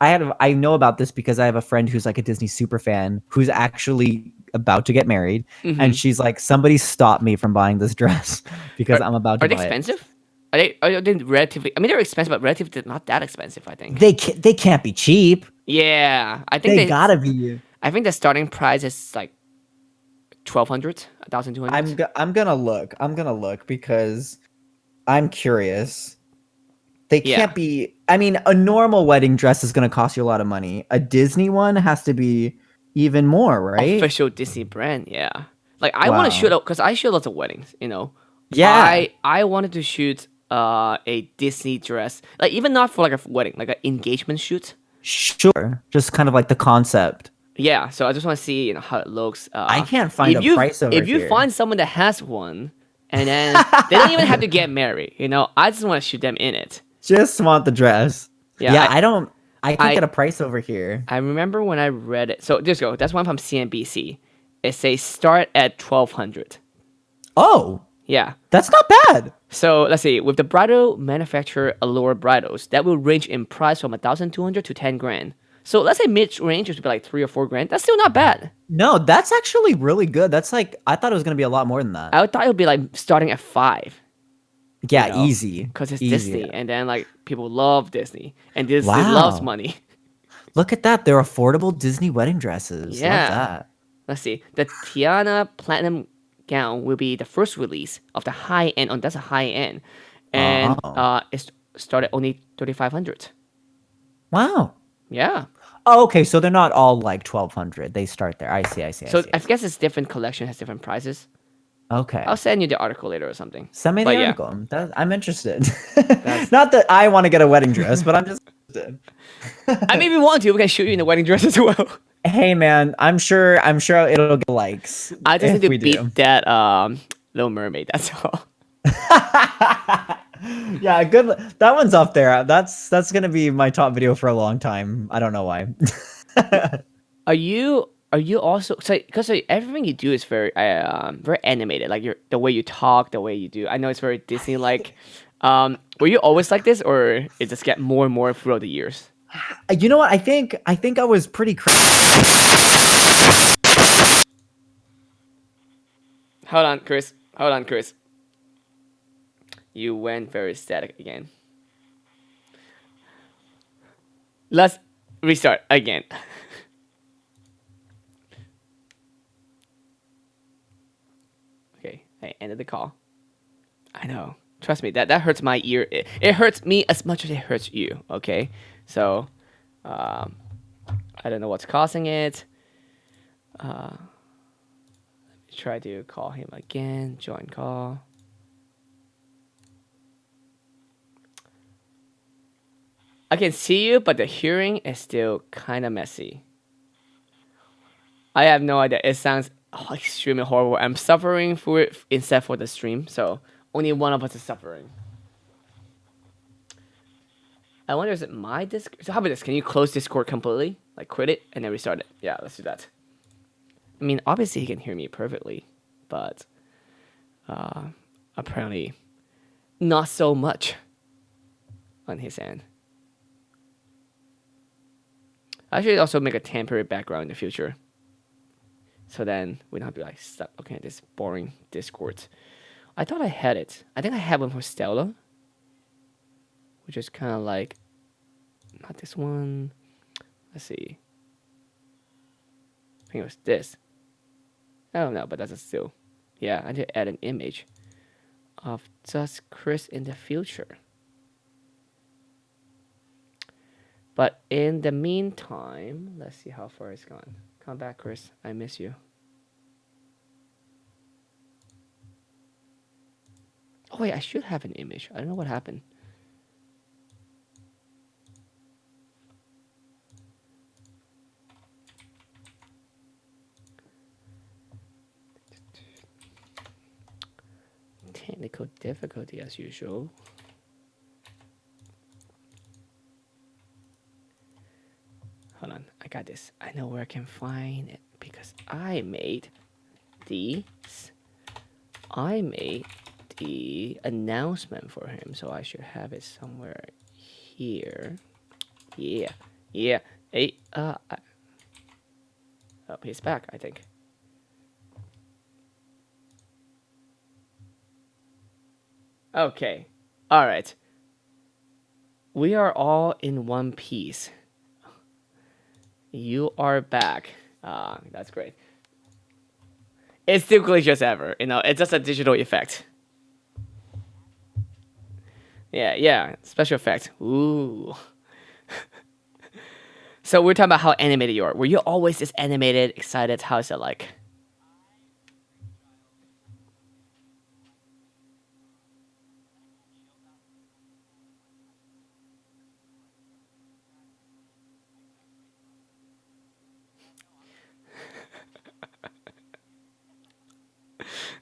I know about this because I have a friend who's like a Disney super fan who's actually about to get married, and she's like, somebody stop me from buying this dress because I'm about to buy it. Are they expensive? Are they relatively? I mean, they're expensive, but relatively not that expensive. I think they can't be cheap. Yeah, I think they gotta be. I think the starting price is like 1,200, 1,200. I'm gonna look. I'm gonna look because I'm curious. They can't be. I mean, a normal wedding dress is going to cost you a lot of money. A Disney one has to be even more, right? Official Disney brand, yeah. Like I want to shoot because I shoot lots of weddings. Yeah. I wanted to shoot a Disney dress, like even not for like a wedding, like an engagement shoot. Sure, just kind of like the concept. Yeah, so I just want to see how it looks. I can't find a price over if you here. find someone that has one, and then they don't even have to get married. I just want to shoot them in it. Just want the dress. Yeah, I can't get a price over here. I remember when I read it. So just go. That's one from CNBC. It says start at 1,200. Oh. Yeah. That's not bad. So let's see. With the bridal manufacturer Allure Bridals, that will range in price from 1,200 to 10 grand. So let's say mid range would be like 3 or 4 grand. That's still not bad. No, that's actually really good. That's like I thought it was gonna be a lot more than that. I thought it would be like starting at 5. Yeah, easy. Because it's Disney, and then like people love Disney, and Disney loves money. Look at that! They're affordable Disney wedding dresses. Yeah. Love that. Let's see. The Tiana Platinum gown will be the first release of the high end. That's a high end, and it's started only 3,500. Wow. Yeah. Oh, okay. So they're not all like 1,200. They start there. I see. So I guess it's different collection has different prices. Okay. I'll send you the article later or something. Send me the article. I'm interested. Not that I want to get a wedding dress, but I'm just interested. I mean, if you want to, we can shoot you in the wedding dress as well. Hey man, I'm sure it'll get likes. I just need to beat that Little Mermaid. That's all. Yeah, good. That one's up there. That's gonna be my top video for a long time. I don't know why. Are you also because everything you do is very very animated, like the way you talk, the way you do. I know it's very Disney like. Were you always like this, or it just get more and more throughout the years? You know what? I think I was pretty Hold on, Chris. You went very static again. Let's restart again. I ended the call. I know. Trust me, that hurts my ear. It hurts me as much as it hurts you. Okay, so I don't know what's causing it. Try to call him again. Join call. I can see you, but the hearing is still kind of messy. I have no idea. It sounds extremely horrible. I'm suffering for it instead for the stream, so only one of us is suffering. I wonder, is it my Discord? So how about this? Can you close Discord completely? Like quit it and then restart it? Yeah, let's do that. I mean, obviously he can hear me perfectly, but apparently not so much on his end. I should also make a temporary background in the future. So then we don't have to be like stuck looking at this boring Discord. I thought I had it. I think I have one for Stella. Which is kind of like, not this one. Let's see. I think it was this. I don't know, but that's still. Yeah, I need to add an image of just Chris in the future. But in the meantime, let's see how far it's gone. Come back, Chris. I miss you. Oh, wait, I should have an image. I don't know what happened. Technical difficulty as usual. Hold on, I got this. I know where I can find it because I made the announcement for him, so I should have it somewhere here. Yeah. Hey, oh, he's back, I think. Okay. All right. We are all in one piece. You are back. That's great. It's still glitchy as ever. It's just a digital effect. Yeah. Special effect. Ooh. So we're talking about how animated you are. Were you always this animated, excited? How is it like?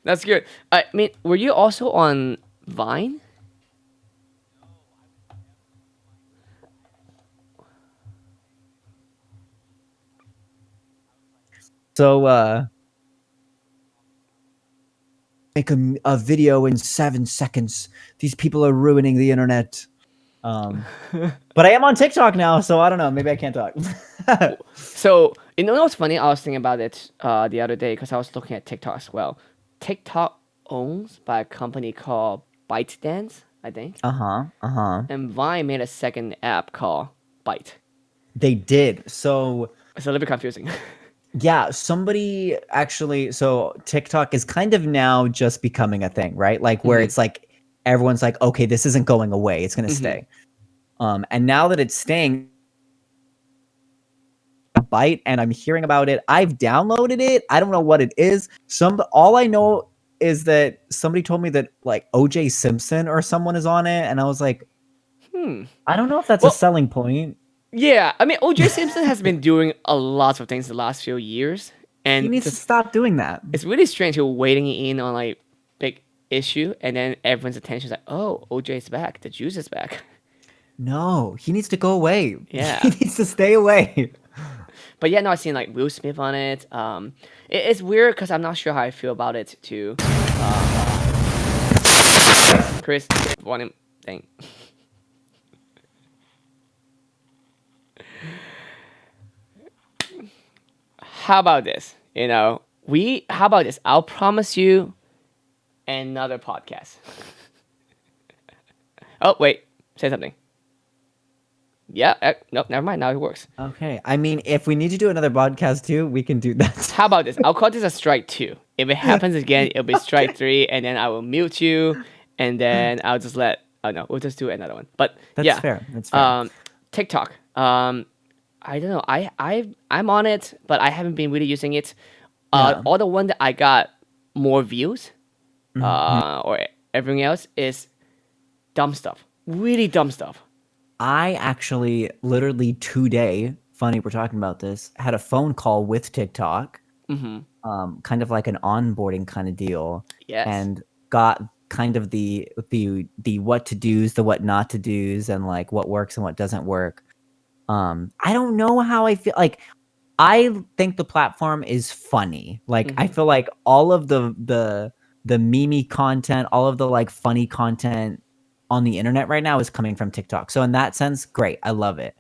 That's good. I mean, were you also on Vine? So, make a video in 7 seconds. These people are ruining the internet. But I am on TikTok now, so I don't know. Maybe I can't talk. So, what's funny? I was thinking about it the other day because I was looking at TikTok as well. TikTok owns by a company called ByteDance, I think. And Vine made a second app called Byte. They did. So it's a little bit confusing. Yeah, somebody actually. So TikTok is kind of now just becoming a thing, right? Like where it's like everyone's like, okay, this isn't going away; it's going to stay. And now that it's staying, Byte, and I'm hearing about it. I've downloaded it. I don't know what it is. All I know is that somebody told me that like OJ Simpson or someone is on it, and I was like, I don't know if that's a selling point. Yeah, I mean, OJ Simpson has been doing a lot of things the last few years, and he needs to stop doing that. It's really strange. You're waiting in on like big issue, and then everyone's attention is like, "Oh, OJ's back. The juice is back." No, he needs to go away. Yeah, he needs to stay away. But yeah, no, I've seen like Will Smith on it. It's weird because I'm not sure how I feel about it too. Chris, one thing. How about this? How about this? I'll promise you another podcast. Oh, wait. Say something. Yeah. Nope, never mind. Now it works. Okay. I mean, if we need to do another podcast too, we can do that. How about this? I'll call this a strike 2. if it happens again, it'll be strike three, and then I will mute you, and then I'll just let. Oh no, we'll just do another one. But That's fair. That's fair. TikTok. I don't know. I'm on it, but I haven't been really using it. All the one that I got more views, or everything else is dumb stuff. Really dumb stuff. I actually literally today, funny we're talking about this, had a phone call with TikTok, kind of like an onboarding kind of deal. Yes. And got kind of the what to do's, the what not to do's, and like what works and what doesn't work. I don't know how I feel. Like, I think the platform is funny. Like, I feel like all of the meme content, all of the like funny content on the internet right now is coming from TikTok. So in that sense, great. I love it.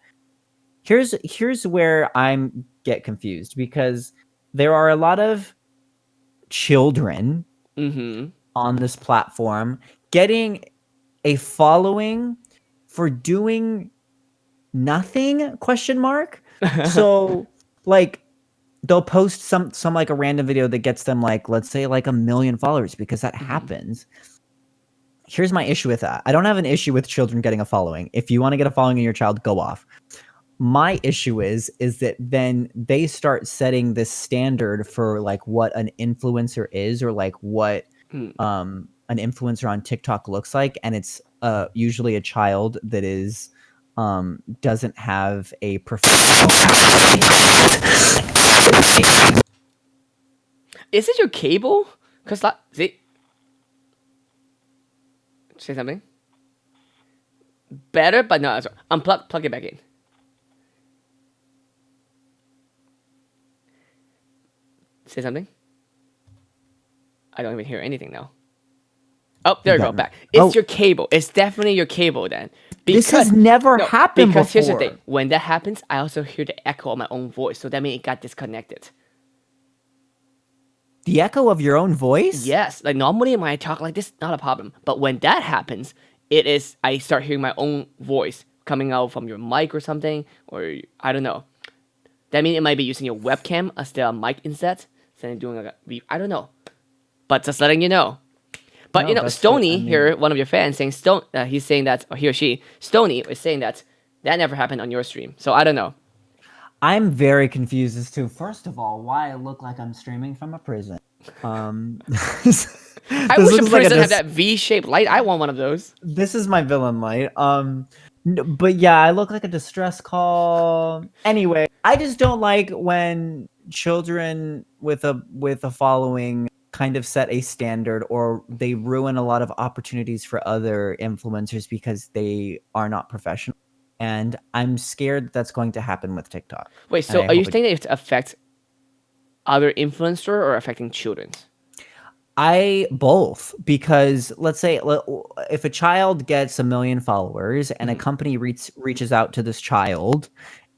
Here's where I'm get confused, because there are a lot of children on this platform getting a following for doing nothing, question mark. So like they'll post some like a random video that gets them like, let's say like 1 million followers, because that happens. Here's my issue with that. I don't have an issue with children getting a following. If you want to get a following in your child, go off. My issue is that then they start setting this standard for like what an influencer is, or like what an influencer on TikTok looks like, and it's usually a child that is doesn't have a professional. Is it your cable? Cause that see. Say something. Better, but no. Sorry. Unplug. Plug it back in. Say something. I don't even hear anything now. Oh, there you go. Back. It's your cable. It's definitely your cable then. Because, this has never happened because before. Here's the thing. When that happens, I also hear the echo of my own voice. So that means it got disconnected. The echo of your own voice? Yes. Like normally when I talk like this, not a problem. But when that happens, it is, I start hearing my own voice coming out from your mic or something. Or I don't know. That means it might be using your webcam as the mic instead. So doing like I don't know. But just letting you know. But no, Stony here, one of your fans, saying he's saying that, or he or she, Stony is saying that never happened on your stream. So I don't know. I'm very confused as to, first of all, why I look like I'm streaming from a prison. I wish a prison had that V-shaped light. I want one of those. This is my villain light. But yeah, I look like a distress call. Anyway, I just don't like when children with a following kind of set a standard, or they ruin a lot of opportunities for other influencers because they are not professional. And I'm scared that's going to happen with TikTok. Wait, so are you saying that it affects other influencer or affecting children? Both, because let's say if a child gets 1 million followers and a company reaches out to this child,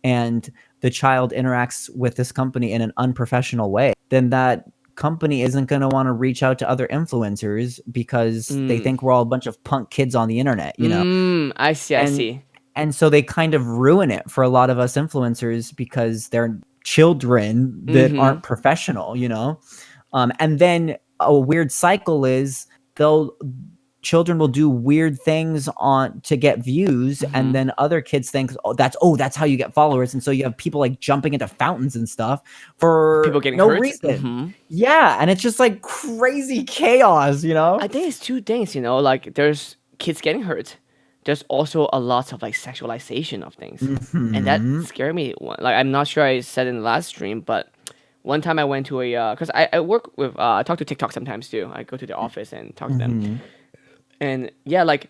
and the child interacts with this company in an unprofessional way, then that company isn't going to want to reach out to other influencers because they think we're all a bunch of punk kids on the internet, you know? I see. And so they kind of ruin it for a lot of us influencers because they're children that aren't professional, you know? And then a weird cycle is children will do weird things to get views, and then other kids think, that's how you get followers, and so you have people like jumping into fountains and stuff for people getting no hurt. reason. Yeah, and it's just like crazy chaos, you know? I think it's two things, you know, like there's kids getting hurt. There's also a lot of like sexualization of things, and that scared me. Like, I'm not sure I said in the last stream, but one time I went to because I work with I talk to TikTok sometimes too. I go to the office and talk to them, and yeah, like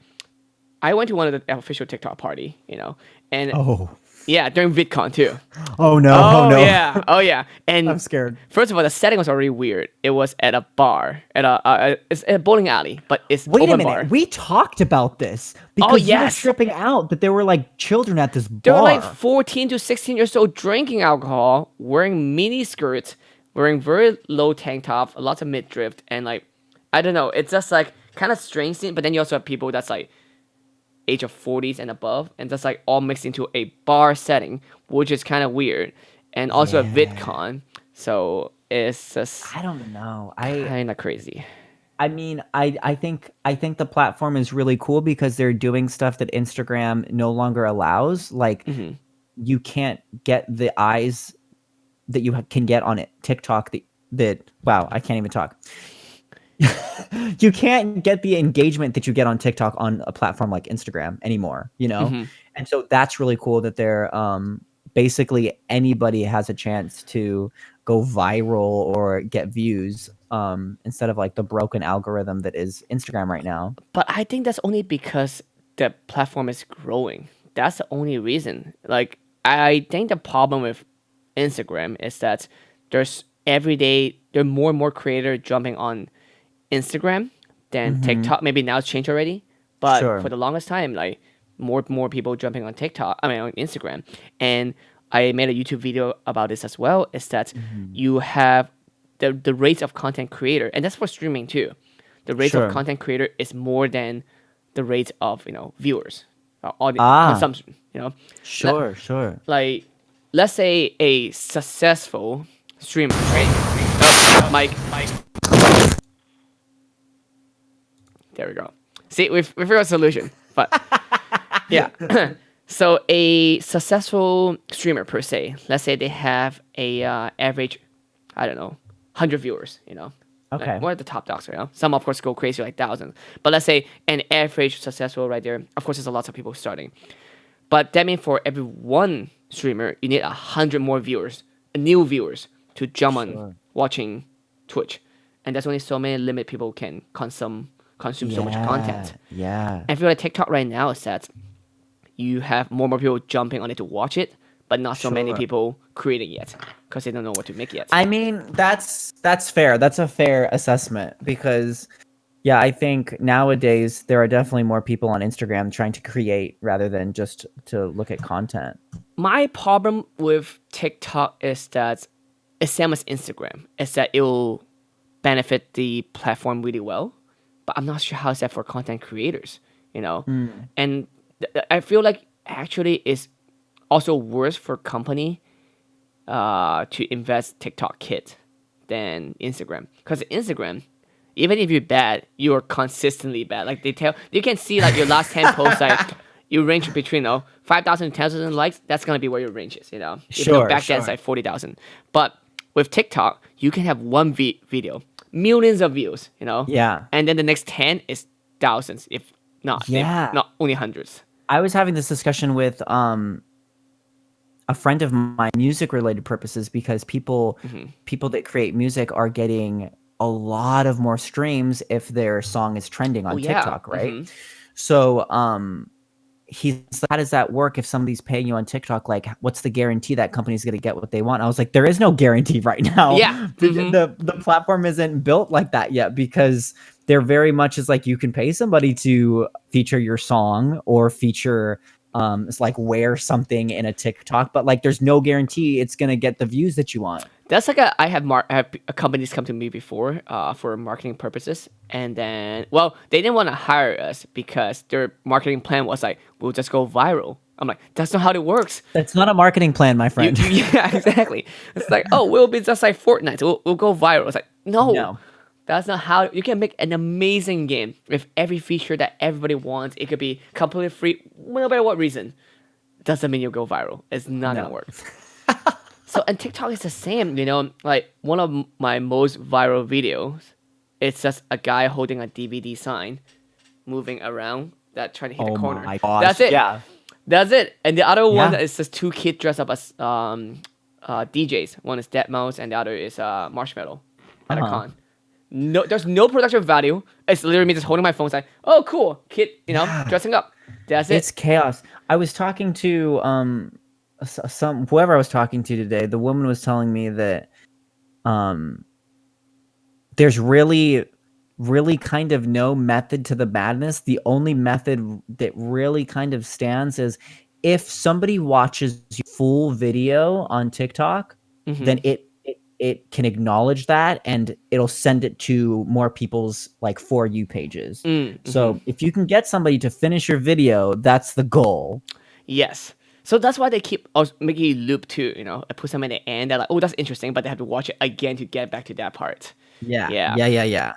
I went to one of the official TikTok party, you know, and yeah, during VidCon too. Oh no! Oh yeah, and I'm scared. First of all, the setting was already weird. It was at a bar, it's at a bowling alley, but it's Wait open a minute. bar. We talked about this because you were tripping out that there were like children at this bar. They were like 14 to 16 years old, drinking alcohol, wearing mini skirts, wearing very low tank tops, lots of midriff, and like I don't know. It's just like kind of strange scene. But then you also have people that's like age of 40s and above, and that's like all mixed into a bar setting, which is kind of weird. And also a VidCon. So is just I don't know. kind of crazy. I mean, I think the platform is really cool because they're doing stuff that Instagram no longer allows. Like Hmm. you can't get the eyes that you can get on it TikTok. That wow, I can't even talk. You can't get the engagement that you get on TikTok on a platform like Instagram anymore, you know? Hmm. And so that's really cool that they're basically anybody has a chance to go viral or get views instead of like the broken algorithm that is Instagram right now. But I think that's only because the platform is growing. That's the only reason. Like, I think the problem with Instagram is that there's every day there are more and more creators jumping on Instagram than Mhm. TikTok. Maybe now it's changed already, but for Sure. the longest time, like more people jumping on TikTok. I mean on Instagram, and I made a YouTube video about this as well. Is that Mhm. you have the rates of content creator, and that's for streaming too. The rates of Sure. content creator is more than the rates of viewers, audience Ah, consumption. Let, sure, sure. like let's say a successful streamer, right? Mike, there we go. See, we figured out a solution. But yeah. So a successful streamer per se, let's say they have a average, I don't know, 100 viewers. Like, Okay. what are the top dogs? Some of course go crazy like thousands. But let's say an average successful right there. Of course, there's a lot of people starting. But that means for every one streamer, you need 100 more viewers, new viewers, to jump on Sure. watching Twitch, and there's only so many limit people can consume so much Yeah. content. Yeah. I feel like TikTok right now is that you have more and more people jumping on it to watch it, but not so many Sure. people creating yet because they don't know what to make yet. I mean, that's fair. That's a fair assessment because yeah, I think nowadays there are definitely more people on Instagram trying to create rather than just to look at content. My problem with TikTok is that it's same as Instagram. Is that it will benefit the platform really well, but I'm not sure how it's that for content creators. Mm, And I feel like actually it's also worse for company to invest TikTok kit than Instagram. Because Instagram, even if you're bad, you're consistently bad. Like you can see like your last 10 posts, like you range between 5,000 to 10,000 likes. That's gonna be where your range is. Even though sure, back then it's sure. like 40,000. But with TikTok, you can have one video, millions of views. Yeah. And then the next 10 is thousands, if Yeah. not only hundreds. I was having this discussion with a friend of mine, music related purposes, because Hmm. people that create music are getting a lot of more streams if their song is trending Oh on yeah. TikTok, right? Hmm. So he's like, how does that work if somebody's paying you on TikTok? Like, what's the guarantee that company's going to get what they want? I was like, there is no guarantee right now. Yeah. Hmm. The platform isn't built like that yet because they're very much is like you can pay somebody to feature your song or feature it's like wear something in a TikTok, but like there's no guarantee it's going to get the views that you want. That's like I have companies come to me before for marketing purposes, and then they didn't want to hire us because their marketing plan was like we'll just go viral. I'm like, that's not how it works. That's not a marketing plan, my friend. Yeah, exactly. It's like, oh, we'll be just like Fortnite. We'll go viral. It's like, no, No. that's not how you can make an amazing game with every feature that everybody wants. It could be completely free, no matter what reason. Doesn't mean you'll go viral. It's not gonna No. work. So, and TikTok is the same. Like one of my most viral videos, it's just a guy holding a DVD sign, moving around that trying to hit a Oh corner. my gosh. That's it. Yeah. That's it. And the other one Yeah. is just two kids dressed up as DJs. One is Deadmau5 and the other is Marshmallow at a Uh-huh. con. No, there's no production value. It's literally me just holding my phone, saying, "Oh, cool, kid," Yeah. dressing up. That's it. It's chaos. I was talking to some whoever I was talking to today. The woman was telling me that um there's really kind of no method to the madness. The only method that really kind of stands is if somebody watches your full video on TikTok, then Hmm. it can acknowledge that and it'll send it to more people's like for you pages. Mm-hmm. So if you can get somebody to finish your video, that's the goal. Yes. So that's why they keep making you loop too. I put some at the end. They're like, oh, that's interesting, but they have to watch it again to get back to that part. Yeah. Yeah. Yeah.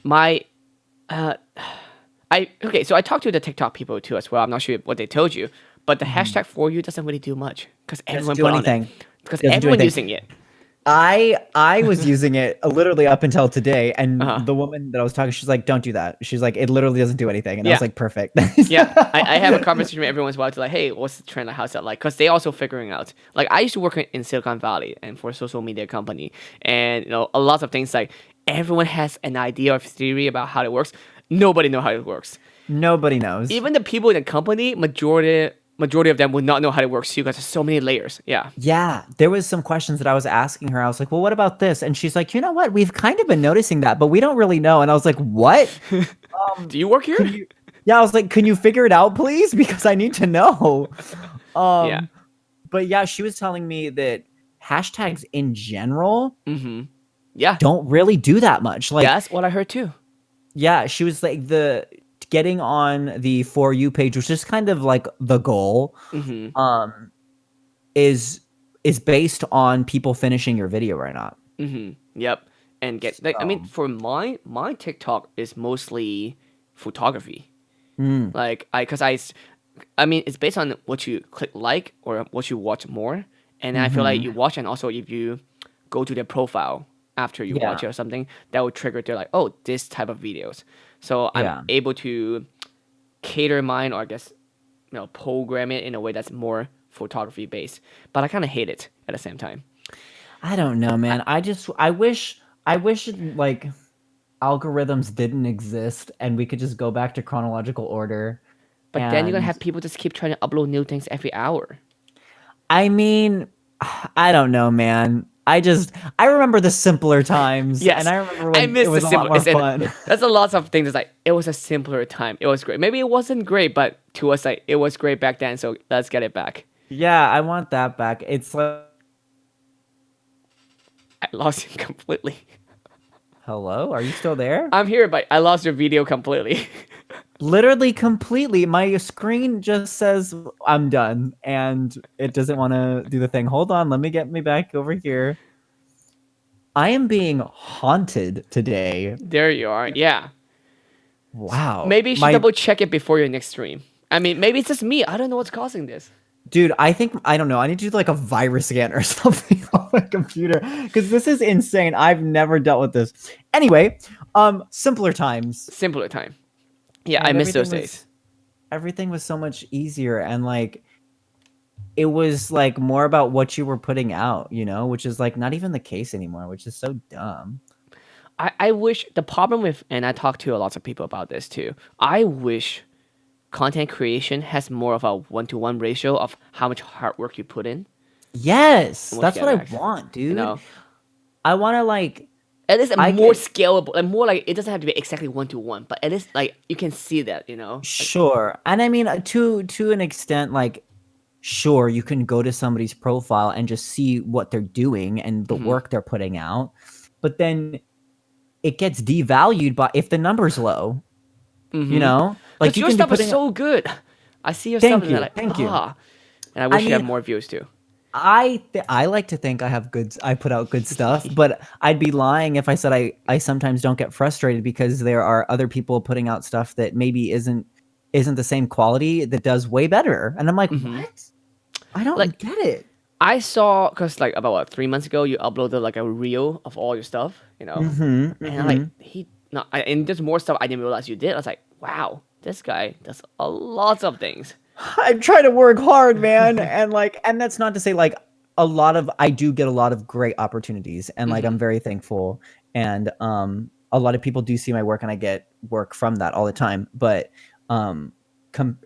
My okay. So I talked to the TikTok people too as well. I'm not sure what they told you, but the hashtag for you doesn't really do much because everyone put on it because everyone using it. I was using it literally up until today, and the woman that I was talking, she's like, "Don't do that." She's like, "It literally doesn't do anything," and I was like, "Perfect." Yeah, I have a conversation with everyone as well to like, "Hey, what's the trend? Like, how's that like?" Because they also figuring out. Like, I used to work in Silicon Valley and for a social media company, and a lot of things like everyone has an idea or theory about how it works. Nobody know how it works. Nobody knows. Even the people in the company, majority of them would not know how it works too because there's so many layers. Yeah. Yeah. There was some questions that I was asking her. I was like, well, what about this? And she's like, you know what? We've kind of been noticing that, but we don't really know. And I was like, what? Do you work here? I was like, can you figure it out, please? Because I need to know. Yeah. But yeah, she was telling me that hashtags in general don't really do that much. Like, that's what I heard too. Yeah, she was like getting on the For You page, which is kind of like the goal, is based on people finishing your video or not. Yep. And I mean, for my TikTok is mostly photography. Like I mean, it's based on what you click like or what you watch more, and I feel like you watch, and also if you go to their profile after you watch it or something, that will trigger they're like, oh, this type of videos. So I'm able to cater mine, or I guess program it in a way that's more photography based. But I kind of hate it at the same time. I don't know, man. I wish like algorithms didn't exist and we could just go back to chronological order. But then you're gonna have people just keep trying to upload new things every hour. I mean, I don't know, man. I remember the simpler times. Yes, and I remember when it was a lot more fun. That's a lot of things. It's like it was a simpler time. It was great. Maybe it wasn't great, but to us, like it was great back then. So let's get it back. Yeah, I want that back. It's like I lost you completely. Hello, are you still there? I'm here, but I lost your video completely. Literally completely. My screen just says I'm done and it doesn't want to do the thing. Hold on, let me get me back over here. I am being haunted today. There you are. Yeah. Wow. Maybe you should double check it before your next stream. I mean, maybe it's just me. I don't know what's causing this. Dude, I don't know. I need to do like a virus scan or something on my computer because this is insane. I've never dealt with this. Anyway, simpler times. Simpler time. Yeah, and I miss those days. Everything was so much easier, and like it was like more about what you were putting out, which is like not even the case anymore, which is so dumb. I wish the problem with, and I talked to a lot of people about this too. I wish content creation has more of a 1-to-1 ratio of how much hard work you put in. Yes, that's what I want, dude. I want to like. At least more scalable and more like it doesn't have to be exactly 1-to-1, but at least like you can see that, Sure. And I mean to an extent, like sure, you can go to somebody's profile and just see what they're doing and the work they're putting out, but then it gets devalued by if the number's low. Like your stuff is so good. I see your stuff and I'm like, thank you. And I wish you had more views too. I like to think I put out good stuff, but I'd be lying if I said I sometimes don't get frustrated because there are other people putting out stuff that maybe isn't the same quality that does way better. And I'm like, what? I don't get it. I saw, because like about 3 months ago, you uploaded like a reel of all your stuff, and I'm like, and there's more stuff I didn't realize you did. I was like, wow, this guy does a lot of things. I'm trying to work hard, man. and that's not to say like I do get a lot of great opportunities and like I'm very thankful. And a lot of people do see my work and I get work from that all the time. But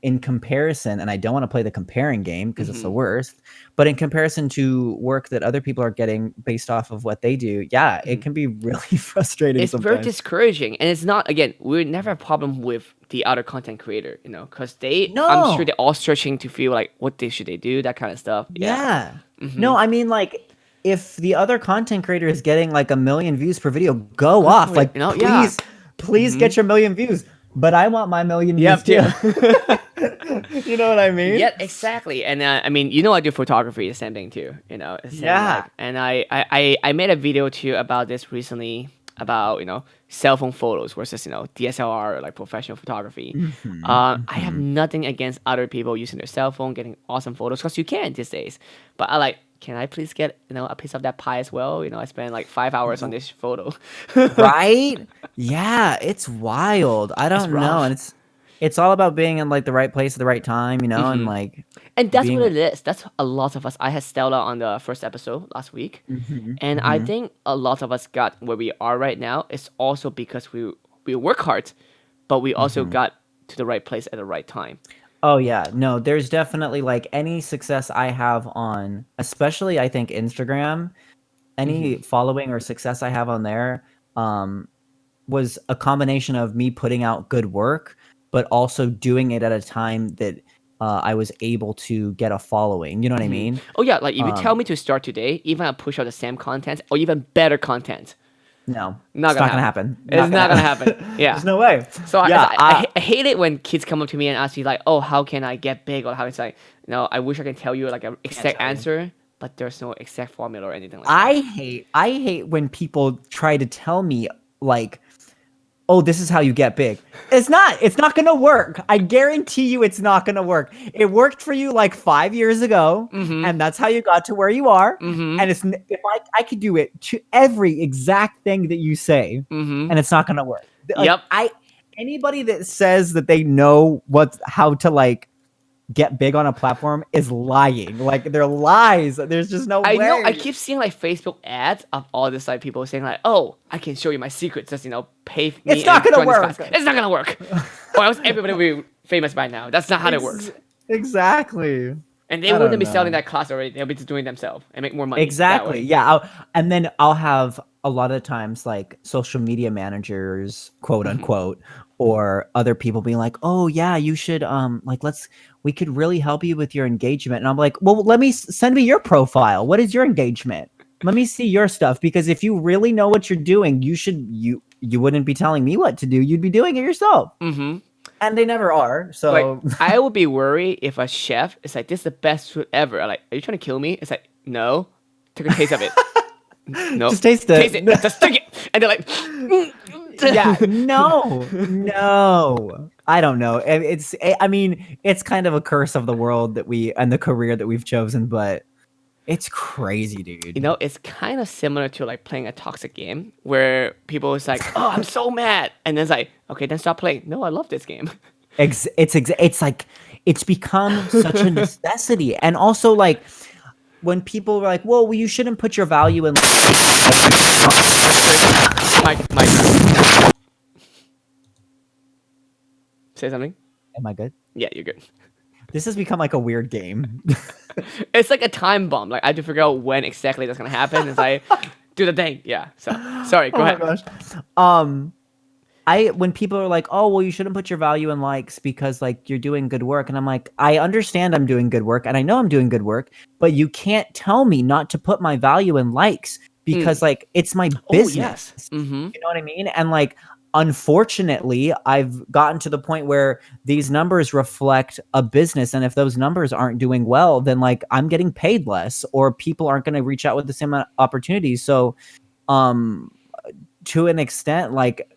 in comparison, and I don't want to play the comparing game because it's the worst, but in comparison to work that other people are getting based off of what they do, it can be really frustrating. It's sometimes. very discouraging, and it's not. Again, we never have a problem with the other content creator, because I'm sure they're all searching to feel like should they do, that kind of stuff. Yeah. No, I mean like if the other content creator is getting like 1 million views per video, go off. Like please get your 1 million views. But I want my 1 million views too. You know what I mean? Yeah, exactly. And I mean, I do photography, the same thing too. It's the same Yeah. like, and I made a video too about this recently about cell phone photos versus DSLR like professional photography. I have nothing against other people using their cell phone getting awesome photos because you can these days. But I like, can I please get a piece of that pie as well? I spent like 5 hours on this photo. Right? Yeah, it's wild. I It's don't know, and rough. it's all about being in like the right place at the right time, and Hmm. like And that's what being. it is. That's a lot of us. I had Stella on the first episode last week, Mhm, and I mhm, think a lot of us got where we are right now is also because we work hard, but we also mhm. got to the right place at the right time. Oh yeah, no, there's definitely like any success I have on, especially I think Instagram, any Hmm. following or success I have on there, um, was a combination of me putting out good work, but also doing it at a time that I was able to get a following. You know what I Hmm. mean? Oh yeah, like if you tell Um, me to start today, even I push out the same content or even better content, no, not it's gonna not gonna happen. happen. It's Not gonna not gonna happen. happen. Yeah. There's no way. So Yeah, I hate it when kids come up to me and ask me like, "Oh, how can I get big?" Or how it's like, I wish I can tell you like an can't exact tell you. answer, but there's no exact formula or anything like that. I hate when people try to tell me like, oh, this is how you get big. It's not gonna work. I guarantee you it's not gonna work. It worked for you like 5 years ago, Mm-hmm. and that's how you got to where you are. Mm-hmm. And if I could do it to every exact thing that you say, Mm-hmm. and it's not gonna work. Like Yep. anybody that says that they know how to like get big on a platform is lying. Like they're lies. There's just no I know. I way. keep seeing like Facebook ads of all this like people saying like, "Oh, I can show you my secrets. Just pay It's me not and gonna join this class." work. It's not gonna work, or else everybody will be famous by now. That's not how it Ex- works. exactly. And they I wouldn't don't be selling know. that class already. They'll be just doing it themselves and make more money that Exactly. way. Yeah. And then I'll have a lot of times like social media managers, quote Hmm. unquote, or other people being like, "Oh yeah, you should like we could really help you with your engagement." And I'm like, "Well, send me your profile. What is your engagement? Let me see your stuff because if you really know what you're doing, you wouldn't be telling me what to do. You'd be doing it yourself." Hmm. And they never are. Like So I would be worried if a chef is like, "This is the best food ever." I'm like, are you trying to kill me? It's like, no. Take a taste of it. No. just taste Taste it. it. Just take it. And they're like, Yeah, no, no. I don't know. I mean, it's kind of a curse of the world that we and the career that we've chosen, but it's crazy, dude. it's kind of similar to like playing a toxic game where people is like, "Oh, I'm so mad," and then it's like, "Okay, then stop playing." No, I love this game. It's like it's become such a necessity, and also like when people are like, "Well, you shouldn't put your value in." My turn. Say something. Am I good? Yeah, you're good. This has become like a weird game. It's like a time bomb. Like I have to figure out when exactly that's gonna happen. It's like, do the thing. Yeah. So sorry. Go Oh my ahead. gosh. Um, I when people are like, "Oh, well, you shouldn't put your value in likes because like you're doing good work," and I'm like, I understand I'm doing good work, and I know I'm doing good work, but you can't tell me not to put my value in likes because Mm. like it's my Oh business. yes. Mm-hmm. You know what I mean? And like, unfortunately, I've gotten to the point where these numbers reflect a business, and if those numbers aren't doing well, then like I'm getting paid less, or people aren't going to reach out with the same amount of opportunities. So, um, to an extent, like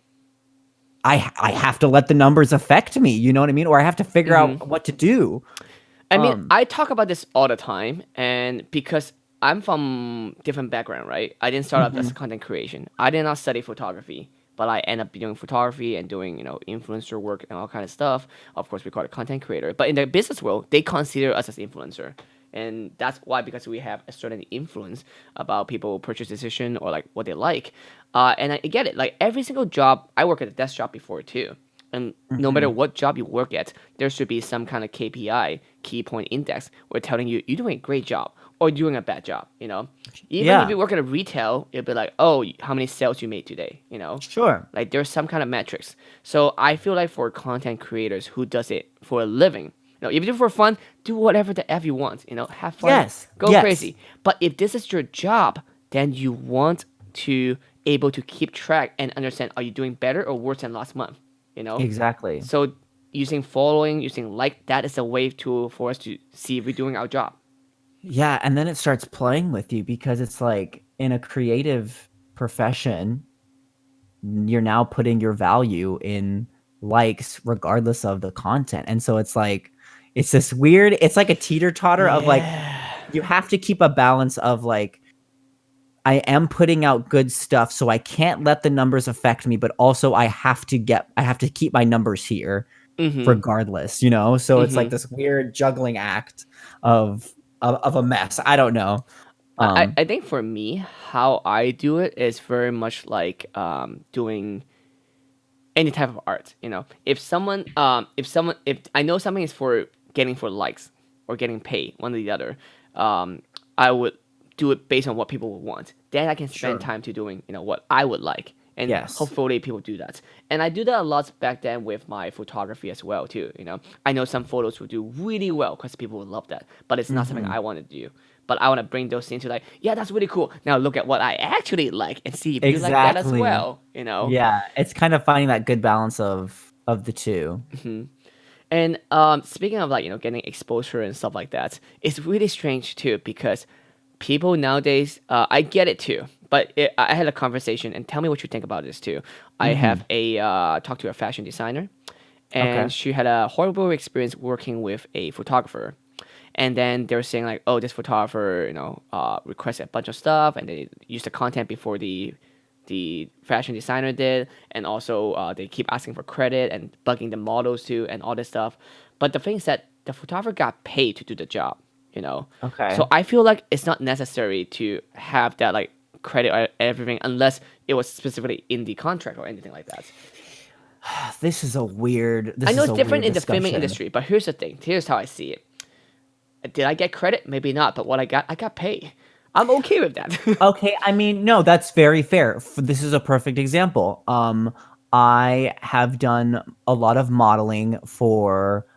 I have to let the numbers affect me, you know what I mean? Or I have to figure Mm-hmm. out what to do. I mean, Um, I talk about this all the time, and because I'm from different background, right? I didn't start out as mhm, content creation. I did not study photography, but I end up doing photography and doing influencer work and all kind of stuff. Of course, we call it content creator. But in the business world, they consider us as influencer, and that's why because we have a certain influence about people purchase decision or like what they like. And I get it. Like every single job, I work at a desk job before too. And no matter mhm. what job you work at, there should be some kind of KPI, key point index, where telling you you're doing a great job or you're doing a bad job. Even if Yeah, you work at a retail, it'll be like, oh, how many sales you made today. sure. Like there's some kind of metrics. So I feel like for content creators who does it for a living, if you do it for fun, do whatever the f you want. Have fun, Yes, go yes, crazy. But if this is your job, then you want to able to keep track and understand: are you doing better or worse than last month? You know, exactly. so using following, using like, that is a way for us to see if we're doing our job. Yeah, and then it starts playing with you because it's like in a creative profession, you're now putting your value in likes regardless of the content. And so it's like it's this weird, it's like a teeter-totter of like you have to keep a balance of like I am putting out good stuff, so I can't let the numbers affect me, but also I have to keep my numbers here regardless, you know? So it's like this weird juggling act of a mess. I don't know. I think for me, how I do it is very much like doing any type of art. You know, if I know something is for getting for likes or getting paid, one or the other, I would do it based on what people would want. Then I can spend time to doing what I would like, and hopefully people do that. And I do that a lot back then with my photography as well too. You know, I know some photos would do really well because people would love that, but it's not something I want to do. But I want to bring those things to like, yeah, that's really cool. Now look at what I actually like and see if you like that as well. You know? Yeah, it's kind of finding that good balance of the two. And speaking of like getting exposure and stuff like that, it's really strange too because people nowadays, I get it too. But I had a conversation, and tell me what you think about this too. I have talked to a fashion designer, and she had a horrible experience working with a photographer. And then they were saying like, oh, this photographer, requested a bunch of stuff, and they used the content before the fashion designer did, and also they keep asking for credit and bugging the models too, and all this stuff. But the thing is that the photographer got paid to do the job, Okay. So I feel like it's not necessary to have that like credit or everything unless it was specifically in the contract or anything like that. This is a weird. I know it's different in the filming industry, but here's the thing. Here's how I see it. Did I get credit? Maybe not, but what I got paid. I'm okay with that. Okay, I mean, no, that's very fair. This is a perfect example. I have done a lot of modeling for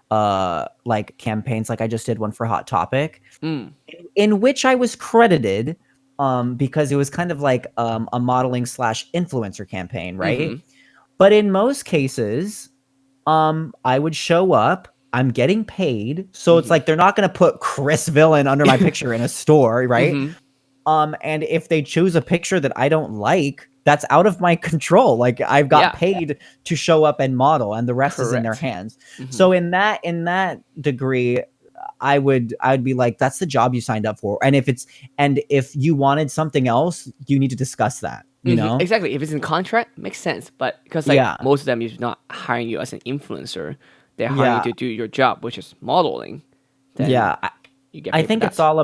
like campaigns, like I just did one for Hot Topic, in which I was credited because it was kind of like a modeling / influencer campaign, right? But in most cases, I would show up. I'm getting paid, so it's like they're not going to put Chris Villain under my picture in a store, right? And if they choose a picture that I don't like, that's out of my control. Like I've got paid to show up and model, and the rest is in their hands. So in that degree, I'd be like, that's the job you signed up for. And if you wanted something else, you need to discuss that. You know? Exactly. If it's in contract, makes sense. But because most of them is not hiring you as an influencer. They're hiring you to do your job, which is modeling. Then you get paid I think for it's all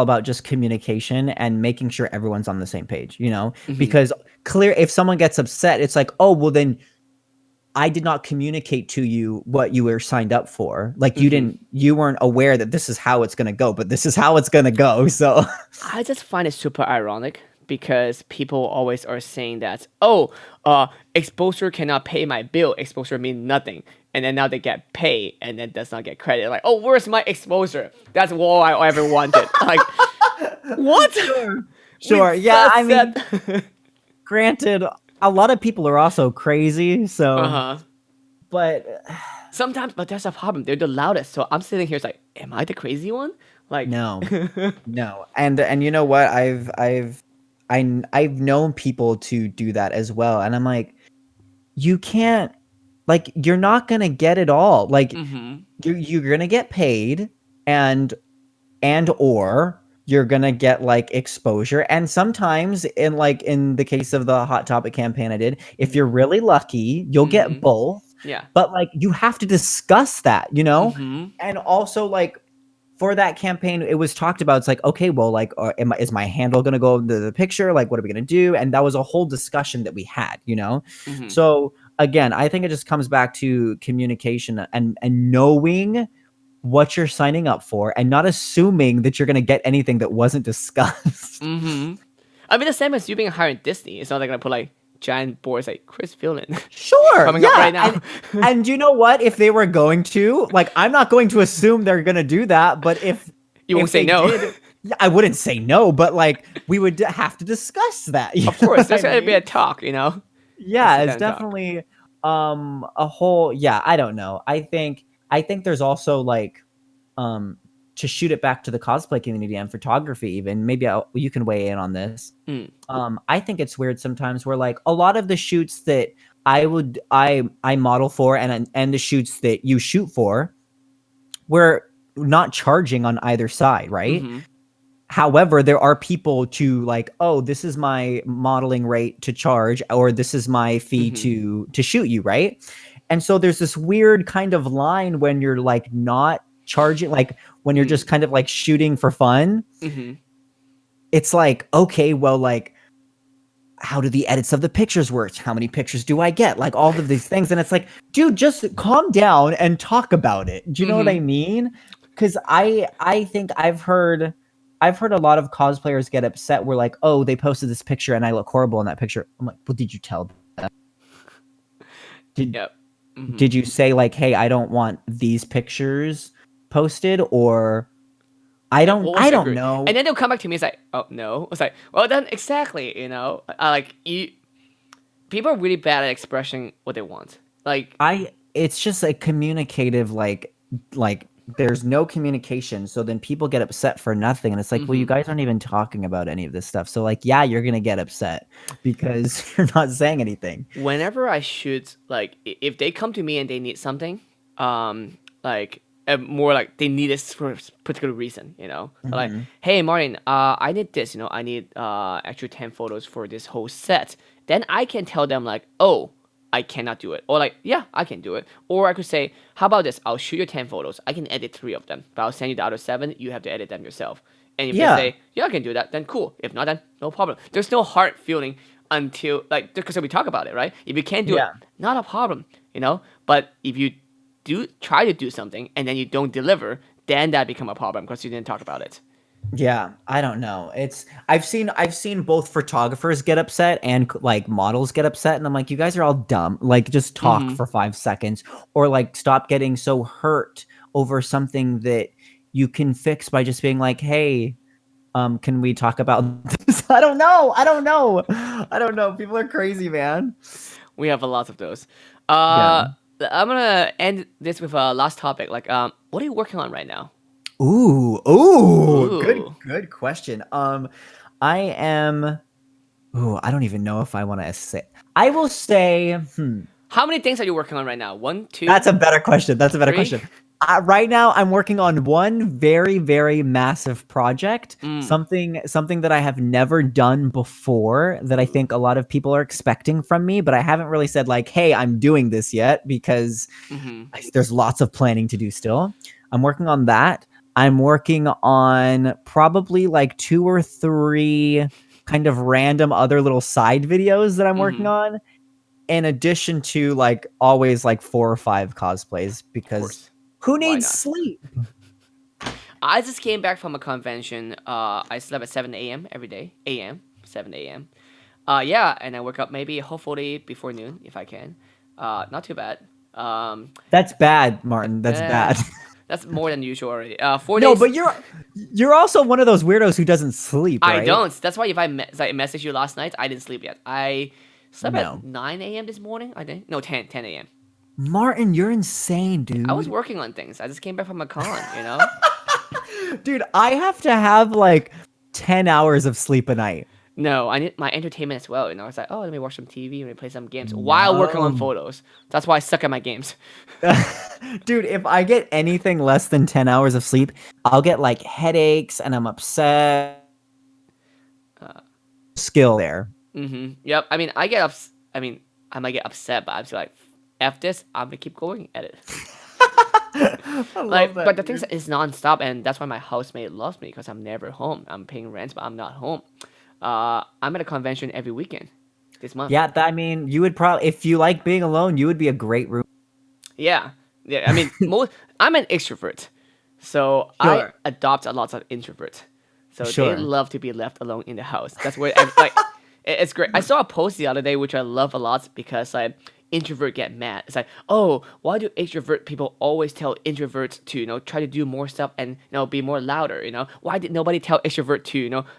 about just communication and making sure everyone's on the same page, because if someone gets upset, it's like, oh, well then I did not communicate to you what you were signed up for. Like you weren't aware that this is how it's going to go, but this is how it's going to go. So I just find it super ironic because people always are saying that, exposure cannot pay my bill. Exposure means nothing. And then now they get paid and then does not get credit. Like, oh, where's my exposure? That's all I ever wanted. Like, what? Sure. Yeah, I mean, granted, a lot of people are also crazy. So, but sometimes, but that's a problem. They're the loudest. So I'm sitting here, it's like, am I the crazy one? Like, no. And you know what? I've known people to do that as well. And I'm like, you can't, like, you're not going to get it all. Like you're going to get paid and or you're going to get like exposure. And sometimes in the case of the Hot Topic campaign I did, if you're really lucky, you'll get both. Yeah. But like, you have to discuss that, and also like, for that campaign, it was talked about. It's like, okay, well, like, is my handle going to go into the picture? Like, what are we going to do? And that was a whole discussion that we had, So again, I think it just comes back to communication and knowing what you're signing up for and not assuming that you're going to get anything that wasn't discussed. I mean, the same as you being hired at Disney. It's not like going to put like giant boards like Chris Villain. Sure. Coming up right now. And you know what? If they were going to, like, I'm not going to assume they're going to do that. But if you won't say no. I wouldn't say no, but like, we would have to discuss that. Of course. There's going to be a talk, Yeah, it's definitely A whole, yeah, I don't know. I think there's also like, um to shoot it back to the cosplay community and photography even, maybe you can weigh in on this. Mm. I think it's weird sometimes where like a lot of the shoots that I model for and the shoots that you shoot for, we're not charging on either side, right? Mm-hmm. However, there are people to like, oh, this is my modeling rate to charge, or this is my fee Mm-hmm. to shoot you, right? And so there's this weird kind of line when you're like not charging, like when you're just kind of like shooting for fun. Mm-hmm. It's like, okay, well, like, how do the edits of the pictures work? How many pictures do I get? Like all of these things. And it's like, dude, just calm down and talk about it. Do you know what I mean? Because I think I've heard a lot of cosplayers get upset where like, oh, they posted this picture and I look horrible in that picture. I'm like, well, did you tell them? Yep. Mm-hmm. Did you say like, hey, I don't want these pictures posted, or I don't know. And then they'll come back to me. It's like, oh no. It's like, well then exactly. Like people are really bad at expressing what they want. Like It's just a communicative like there's no communication, so then people get upset for nothing, and it's like, well, you guys aren't even talking about any of this stuff, so like, yeah, you're gonna get upset because you're not saying anything. Whenever I shoot, like if they come to me and they need something, like more like they need this for a particular reason, like, hey Martin, I need this, I need actually 10 photos for this whole set. Then I can tell them like, oh, I cannot do it, or like, yeah, I can do it. Or I could say, how about this, I'll shoot you 10 photos, I can edit 3 of them, but I'll send you the other 7, you have to edit them yourself. And if they say, yeah, I can do that, then cool. If not, then no problem. There's no hard feeling until, like, because we talk about it, right? If you can't do it, not a problem, but if you do try to do something and then you don't deliver, then that become a problem because you didn't talk about it. Yeah, I don't know. I've seen both photographers get upset and like models get upset, and I'm like, you guys are all dumb. Like, just talk for 5 seconds, or like stop getting so hurt over something that you can fix by just being like, hey, can we talk about this? I don't know. People are crazy, man. We have a lot of those. I'm gonna end this with a last topic. Like, what are you working on right now? Ooh. Good question. I am. Ooh, I don't even know if I want to say. I will say. How many things are you working on right now? 1, 2. That's a better question. Question. Right now, I'm working on one very, very massive project. Something that I have never done before, that I think a lot of people are expecting from me, but I haven't really said like, "Hey, I'm doing this yet," because there's lots of planning to do still. I'm working on that. I'm working on probably like 2 or 3 kind of random other little side videos that I'm working on, in addition to like always like 4 or 5 cosplays, because who needs sleep? I just came back from a convention. I slept at 7 a.m. every day. 7 a.m. Yeah, and I wake up maybe hopefully before noon if I can. Not too bad. That's bad, Martin. That's bad. That's more than usual already. 4 days. No, but you're also one of those weirdos who doesn't sleep, right? I don't. That's why if I messaged you last night, I didn't sleep yet. I slept at 9 a.m. this morning, I think. No, 10 a.m. Martin, you're insane, dude. I was working on things. I just came back from a con, Dude, I have to have like 10 hours of sleep a night. No, I need my entertainment as well. It's like, oh, let me watch some TV, let me play some games while working on photos. That's why I suck at my games. Dude, if I get anything less than 10 hours of sleep, I'll get like headaches and I'm upset. Skill there. Yep. I mean, I might get upset, but I'm still like, F this, I'm gonna keep going at it. But the thing is, it's non-stop, and that's why my housemate loves me, because I'm never home. I'm paying rent, but I'm not home. I'm at a convention every weekend this month. Yeah, I mean, you would probably, if you like being alone, you would be a great room. Yeah. I mean, I'm an extrovert, so I adopt a lot of introverts. So they love to be left alone in the house. That's where it's great. I saw a post the other day which I love a lot, because introvert get mad. It's like, oh, why do extrovert people always tell introverts to try to do more stuff and be more louder? Why did nobody tell extrovert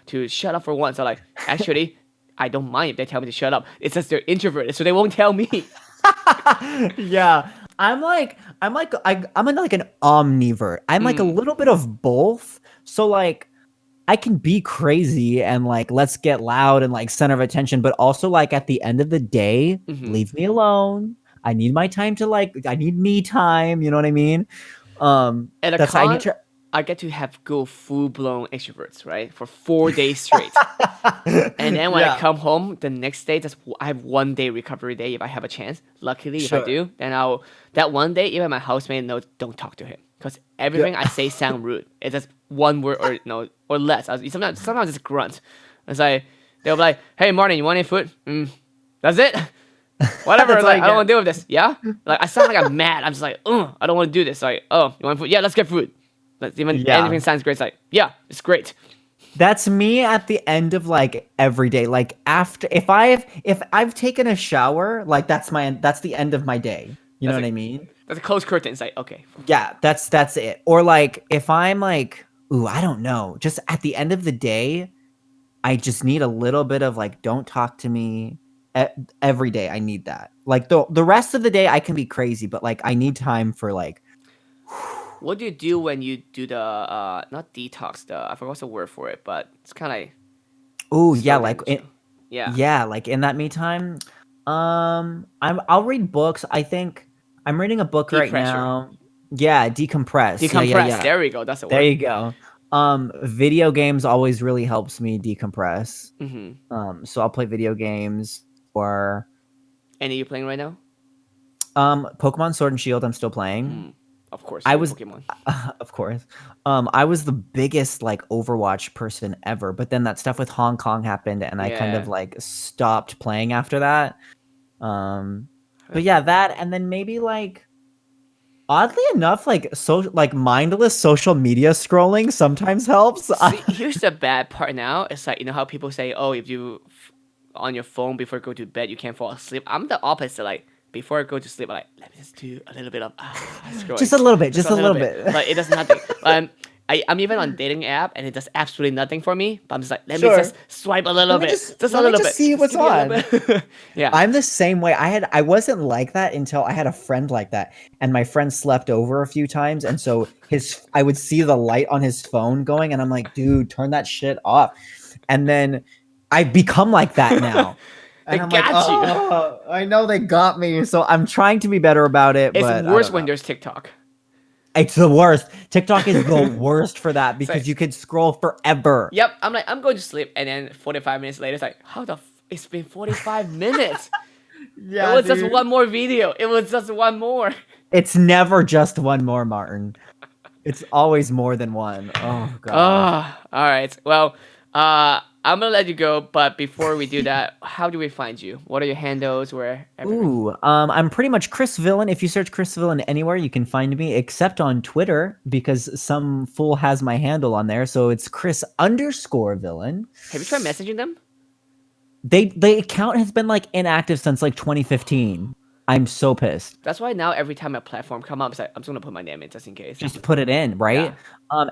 to shut up for once? So like, actually, I don't mind if they tell me to shut up. It's just they're introverted, so they won't tell me. Yeah. I'm like an omnivore. I'm like a little bit of both. So like I can be crazy and like let's get loud and like center of attention, but also like at the end of the day, leave me alone. I need my time to like I need me time, you know what I mean? At a That's I need con, to I get to have go full blown extroverts, right, for 4 days straight. And then when I Yeah, come home the next day, I have 1 day recovery day if I have a chance. Luckily, if I sure. do, then I'll that 1 day even my housemate knows don't talk to him because Yeah. everything I say sound rude. It's just one word or no or less. Sometimes it's grunt. It's like they'll be like, "Hey, Martin, you want any food?" That's it. Whatever. That's all Like I I don't get. want to deal with this. Yeah. Like I sound like I'm mad. I'm just like, I don't want to do this. Like, oh, you want food? Yeah, let's get food. Like, even Yeah. anything sounds great. It's like, yeah, it's great. That's me at the end of like every day. Like after if I've taken a shower, like that's the end of my day. You know That's a what I mean? that's a closed curtain. It's like, okay, Yeah, that's it. Or like if I'm like, ooh, I don't know. Just at the end of the day, I just need a little bit of like don't talk to me every day. I need that. Like the rest of the day I can be crazy, but like I need time for like what do you do when you do the not detox, the I forgot what's the word for it, but it's kind of like ooh, yeah, slow like down you. Yeah, yeah, like in that me time, I'll read books. I think I'm reading a book right depressor, now. Yeah, decompress. Yeah, yeah, decompress. yeah. There we go. That's the There word. you go. Video games always really helps me decompress. Mm-hmm. So I'll play video games or Any you playing right now? Pokemon Sword and Shield I'm still playing. Mm, of course, I you was Pokemon. of course. I was the biggest like Overwatch person ever, but then that stuff with Hong Kong happened and I kind of Yeah. like stopped playing after that. But yeah, that and then maybe like oddly enough, like mindless social media scrolling sometimes helps. See, here's the bad part now. It's like, you know how people say, oh, if you on your phone before you go to bed, you can't fall asleep. I'm the opposite. Like, before I go to sleep, I'm like, let me just do a little bit of scrolling. Just a little bit, Just just a a little little bit. bit. Like, it does nothing. I'm even on dating app and it does absolutely nothing for me. But I'm just like, let me just Sure. swipe a little bit. Just a Let me little just bit. see Just what's give me a on. little bit. Yeah. I'm the same way. I wasn't like that until I had a friend like that, and my friend slept over a few times, and so his I would see the light on his phone going, and I'm like, dude, turn that shit off. And then I've become like that now, They and I'm like, got you. oh, I know they got me. So I'm trying to be better about it, It's but I worse don't when know. there's TikTok. It's the worst. TikTok is the worst for that It's because like, you could scroll forever. yep, I'm like, I'm going to sleep. And then 45 minutes later, it's like, it's been 45 minutes. It Yeah, was just dude. one more video. It was just one more. It's never just one more, Martin. It's always more than one. Oh gosh. All right. Well, I'm gonna let you go, but before we do that, how do we find you? What are your handles? Where everything? Ooh, I'm pretty much Chris Villain. If you search Chris Villain anywhere, you can find me, except on Twitter because some fool has my handle on there. So it's Chris_Villain. Have you tried messaging them? The account has been like inactive since like 2015. I'm so pissed. That's why now every time a platform come up, it's like, I'm just gonna put my name in just in case. Just put it in, Yeah. right?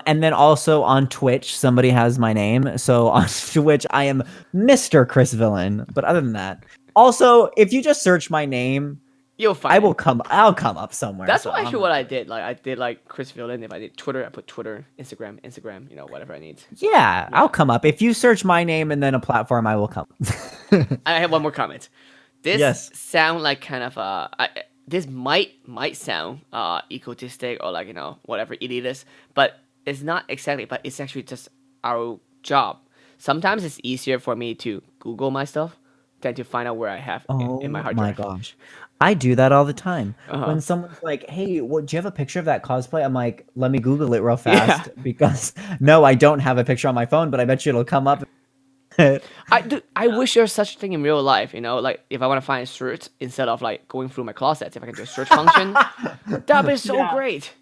And then also on Twitch, somebody has my name. So on Twitch, I am Mr. Chris Villain. But other than that, also, if you just search my name, You'll find it. I'll come up somewhere. That's So what I'm actually not what I worried. did. Like I did like Chris Villain. If I did Twitter, I put Twitter, Instagram. Whatever I need. Yeah, Yeah. I'll come up. If you search my name and then a platform, I will come. I have one more comment. This Yes. sound like kind of this might sound egotistic or like whatever elitist, but it's not exactly. But it's actually just our job. Sometimes it's easier for me to Google my stuff than to find out where I have in my Oh hard my drive. gosh. I do that all the time. Uh huh. When someone's like, "Hey, what do you have a picture of that cosplay?" I'm like, "Let me Google it real Yeah. fast because no, I don't have a picture on my phone, but I bet you it'll come up." I wish there's such a thing in real life. Like if I want to find a shirt instead of like going through my closets, if I can do a search function, that'd be so Yeah. great.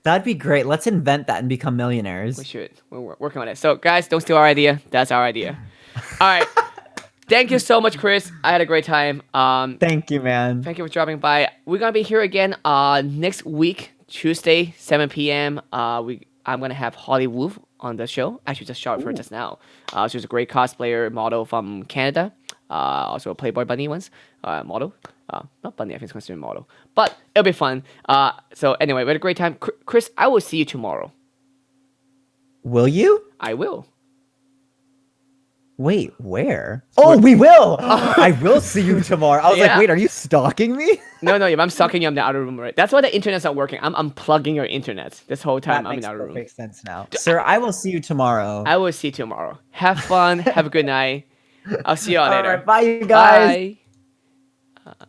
That'd be great. Let's invent that and become We millionaires. should. We're working on it. So guys, don't steal our idea. That's our idea. All right. Thank you so much, Chris. I had a great time. Thank you, man. Thank you for dropping by. We're gonna be here again next week, Tuesday, 7 p.m. I'm gonna have Holly Wolf on the show. Actually, just shot her Ooh. just now. She's a great cosplayer model from Canada. also a Playboy bunny once, model. Not bunny, I think it's considered model. But it'll be fun. So anyway, we had a great time. Chris, I will see you tomorrow. Will you? I will. Wait, where? Oh, we will! I will see you tomorrow. I was like, wait, are you stalking me? No, if I'm stalking you, I'm in the other room, right? That's why the internet's not working. I'm unplugging your internet this whole time. I'm in the other room. That makes perfect sense now. Sir, I will see you tomorrow. I will see you tomorrow. Have fun. Have a good night. I'll see you all later. All right, bye, you guys. Bye.